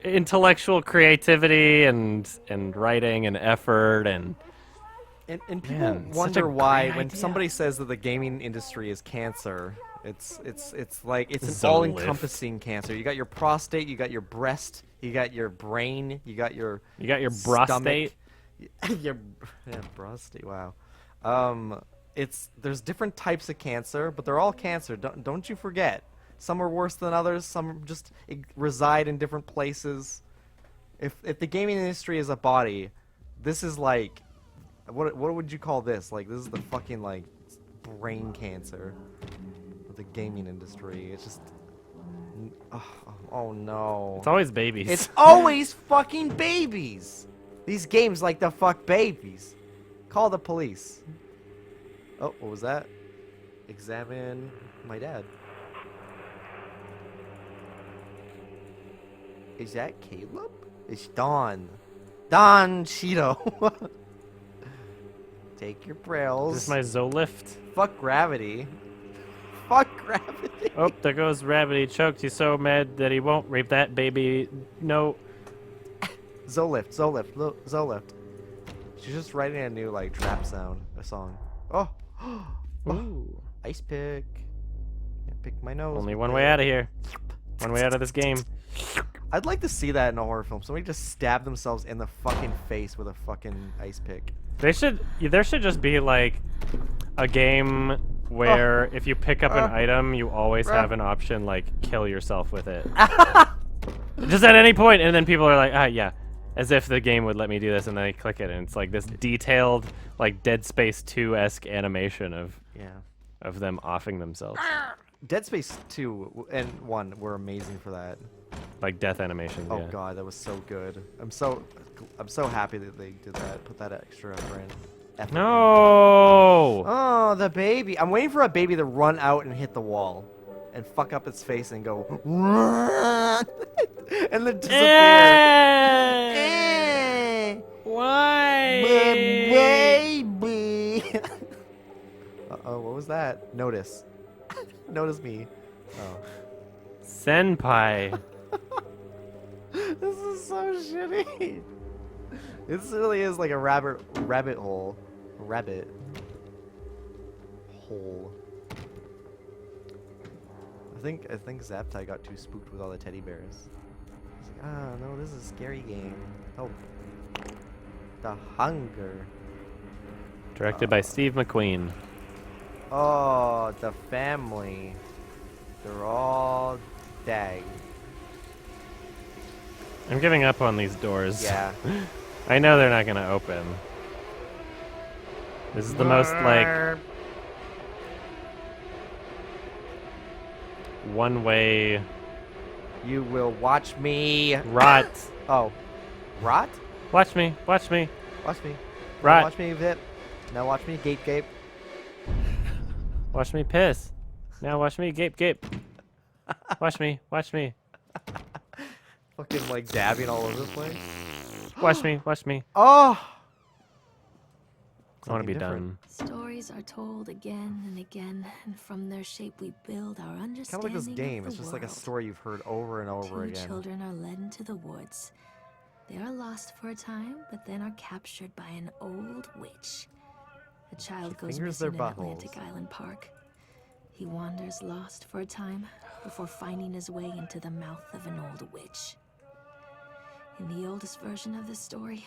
intellectual creativity and writing and effort and And people Man, such a wonder why great when idea. somebody says that the gaming industry is cancer, it's like it's an Zolift. all-encompassing cancer. You got your prostate, you got your breast, you got your brain, you got your prostate. your prostate. Wow. There's different types of cancer, but they're all cancer. Don't you forget. Some are worse than others. Some just reside in different places. If the gaming industry is a body, this is like, what would you call this? Like, this is the fucking like brain cancer of the gaming industry. It's just, oh no. It's always babies. It's always fucking babies. These games like to fuck babies. Call the police. Oh, what was that? Examine my dad. Is that Caleb? It's Don. Don Cheeto. Take your Is brails. this my Zolift? Fuck gravity. Fuck gravity. Oh, there goes Rabbit. He choked. He's so mad that he won't rape that baby. No. Zolift. She's just writing a new like trap sound, a song. Oh. Ooh. Ice pick. Can't pick my nose. Only with one it. way out of here. One way out of this game. I'd like to see that in a horror film. Somebody just stab themselves in the fucking face with a fucking ice pick. There should just be like a game where if you pick up an item, you always have an option like kill yourself with it. Just at any point, and then people are like, yeah, as if the game would let me do this, and then they click it, and it's like this detailed, like Dead Space 2-esque animation of them offing themselves, Dead Space 2 and 1 were amazing for that. like death animations. Oh yeah. god, that was so good. I'm so happy that they did that. Put that extra effort in. No. Oh, the baby. I'm waiting for a baby to run out and hit the wall. And fuck up its face and go and then disappear. Why? Baby. Uh-oh, what was that? Notice. Notice me. Oh. Senpai. This is so shitty. This really is like a rabbit hole. Rabbit hole. I think Zaptai got too spooked with all the teddy bears. He's like, no, this is a scary game. Oh. The Hunger. Directed by Steve McQueen. Oh, the family. They're all dead. I'm giving up on these doors. Yeah. I know they're not gonna open. This is the most like one-way You will watch me. rot. Oh. Rot? Watch me. Watch me. Watch me. Right. Now watch me Vip. Now watch me gape. Watch me piss. Now watch me gape. Watch me. Watch me. Fucking like dabbing all over the place. Watch me. Watch me. Oh. I want to be Something done. Stories are told again and again, and from their shape we build our Kind of understanding like this game. of It's the just like a world. story you've heard over and over Two again. children are led into the woods. They are lost for a time, but then are captured by an old witch. The child She goes fingers their missing in Atlantic buttholes. Island Park. He wanders lost for a time before finding his way into the mouth of an old witch. In the oldest version of this story,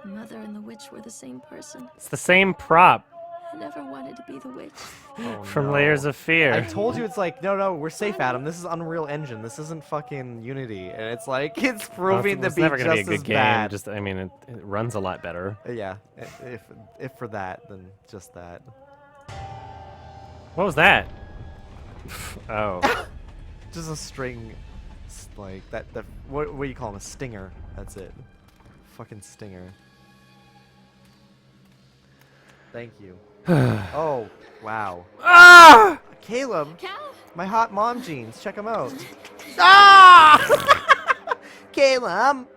the mother and the witch were the same person. It's the same prop I never wanted to be the witch. Oh, from no. Layers of Fear. I told you it's like, no, we're safe, Adam. This is Unreal Engine. This isn't fucking Unity. And it's like, it's Well, proving it's to be never gonna just be a as good game. bad. Just, I mean, it runs a lot better. Yeah, if for that, then just that. What was that? Oh. Just a string, like, that what do you call them? A stinger. That's it. Fucking stinger. Thank you. Oh, wow. Ah! Caleb, Cal? my hot mom jeans. Check them out. Ah! Caleb.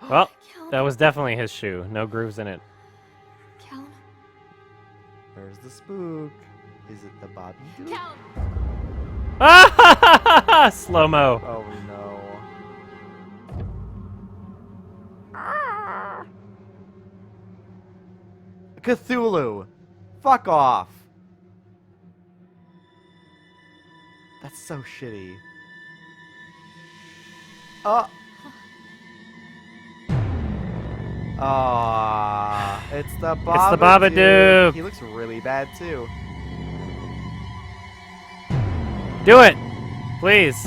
Well, Callum. that was definitely his shoe. No grooves in it. Callum. Where's the spook? Is it the Bobby dude? Callum. Ah! Slow-mo. Oh no. Cthulhu! Fuck off! That's so shitty. Oh! Aww, it's the Babadook. the Babadook. He looks really bad too. Do it! Please.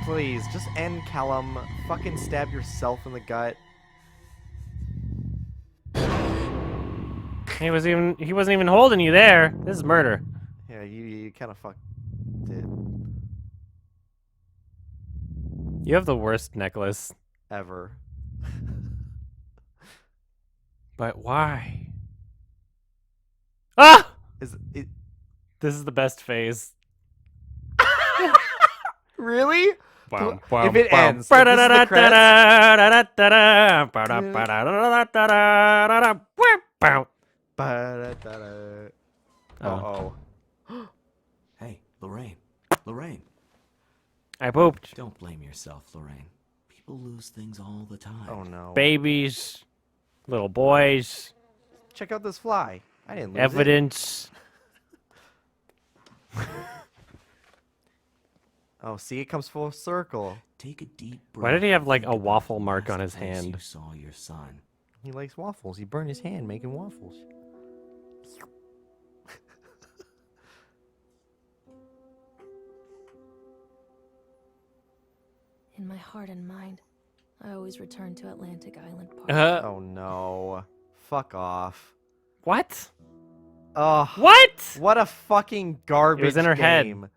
Please, just end Callum. Fucking stab yourself in the gut. He wasn't even holding you there. This is murder. Yeah, you kind of fucked it. You have the worst necklace. Ever. But why? Ah! Is it This is the best phase. really? Bum, If it ends, if this is the Ba-da-da-da. Uh-oh. Hey, Lorraine. Lorraine. I pooped. Don't blame yourself, Lorraine. People lose things all the time. Oh no. Babies, little boys, Check out this fly. I didn't lose evidence. it. Oh, see, it comes full circle. Take a deep breath. Why did he have like Think a about waffle the mark on last his place hand? You saw your son. He likes waffles. He burned his hand making waffles. In my heart and mind, I always return to Atlantic Island Park. Oh no. Fuck off. What? Oh, What? what a fucking garbage in her head. game.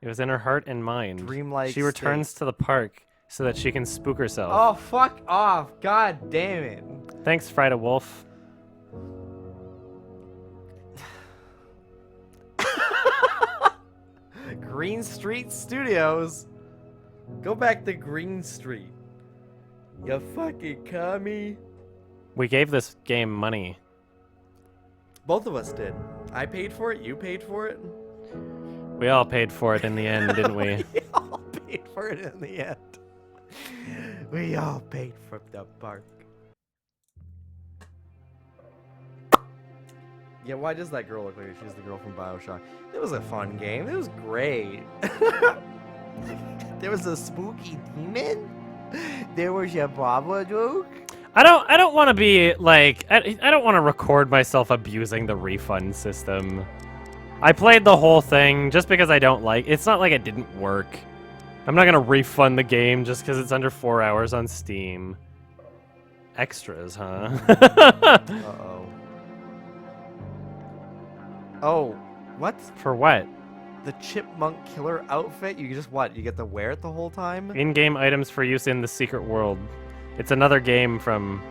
It was in her heart and mind. Dreamlike She returns state. to the park so that she can spook herself. Oh, fuck off. God damn it. Thanks, Frida Wolf. Green Street Studios. Go back to Green Street. You fucking commie. We gave this game money. Both of us did. I paid for it. You paid for it. We all paid for it in the end, didn't we? We all paid for it in the end. We all paid for the park. Yeah, why does that girl look like she's the girl from BioShock? It was a fun game. It was great. There was a spooky demon. There was your Babadook. I don't want to be like I don't want to record myself abusing the refund system. I played the whole thing just because I don't like. It's not like it didn't work. I'm not gonna refund the game just because it's under 4 hours on Steam. Extras, huh? Uh-oh. Oh, what? For what? The chipmunk killer outfit? You just what? You get to wear it the whole time? In-game items for use in the secret world. It's another game from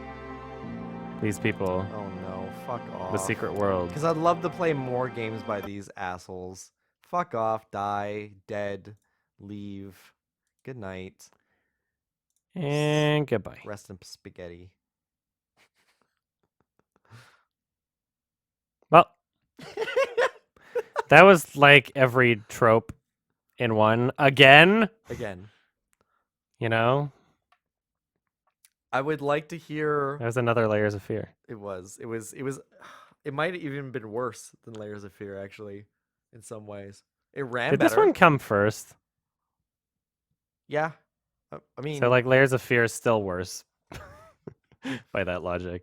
these people. Oh no, fuck off. The secret world. Because I'd love to play more games by these assholes. Fuck off, die, dead, leave. Good night. And goodbye. Rest in spaghetti. Well, that was like every trope in one. Again, Again. you know? I would like to hear. That was another Layers of Fear. It was. It might have even been worse than Layers of Fear, actually, in some ways. It ran Did better. this one come first? Yeah. I mean, So like Layers of Fear is still worse by that logic.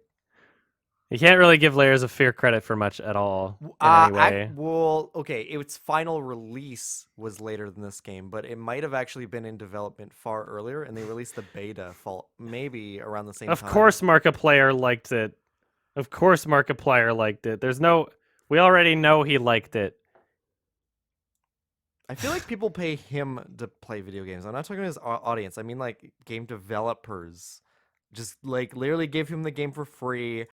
You can't really give Layers of Fear credit for much at all in any way. well, okay, its final release was later than this game, but it might have actually been in development far earlier, and they released the beta maybe around the same Of time. course Markiplier liked it. Of course Markiplier liked it. We already know he liked it. I feel like people pay him to play video games. I'm not talking to his audience. I mean, like, game developers. Just, like, literally give him the game for free.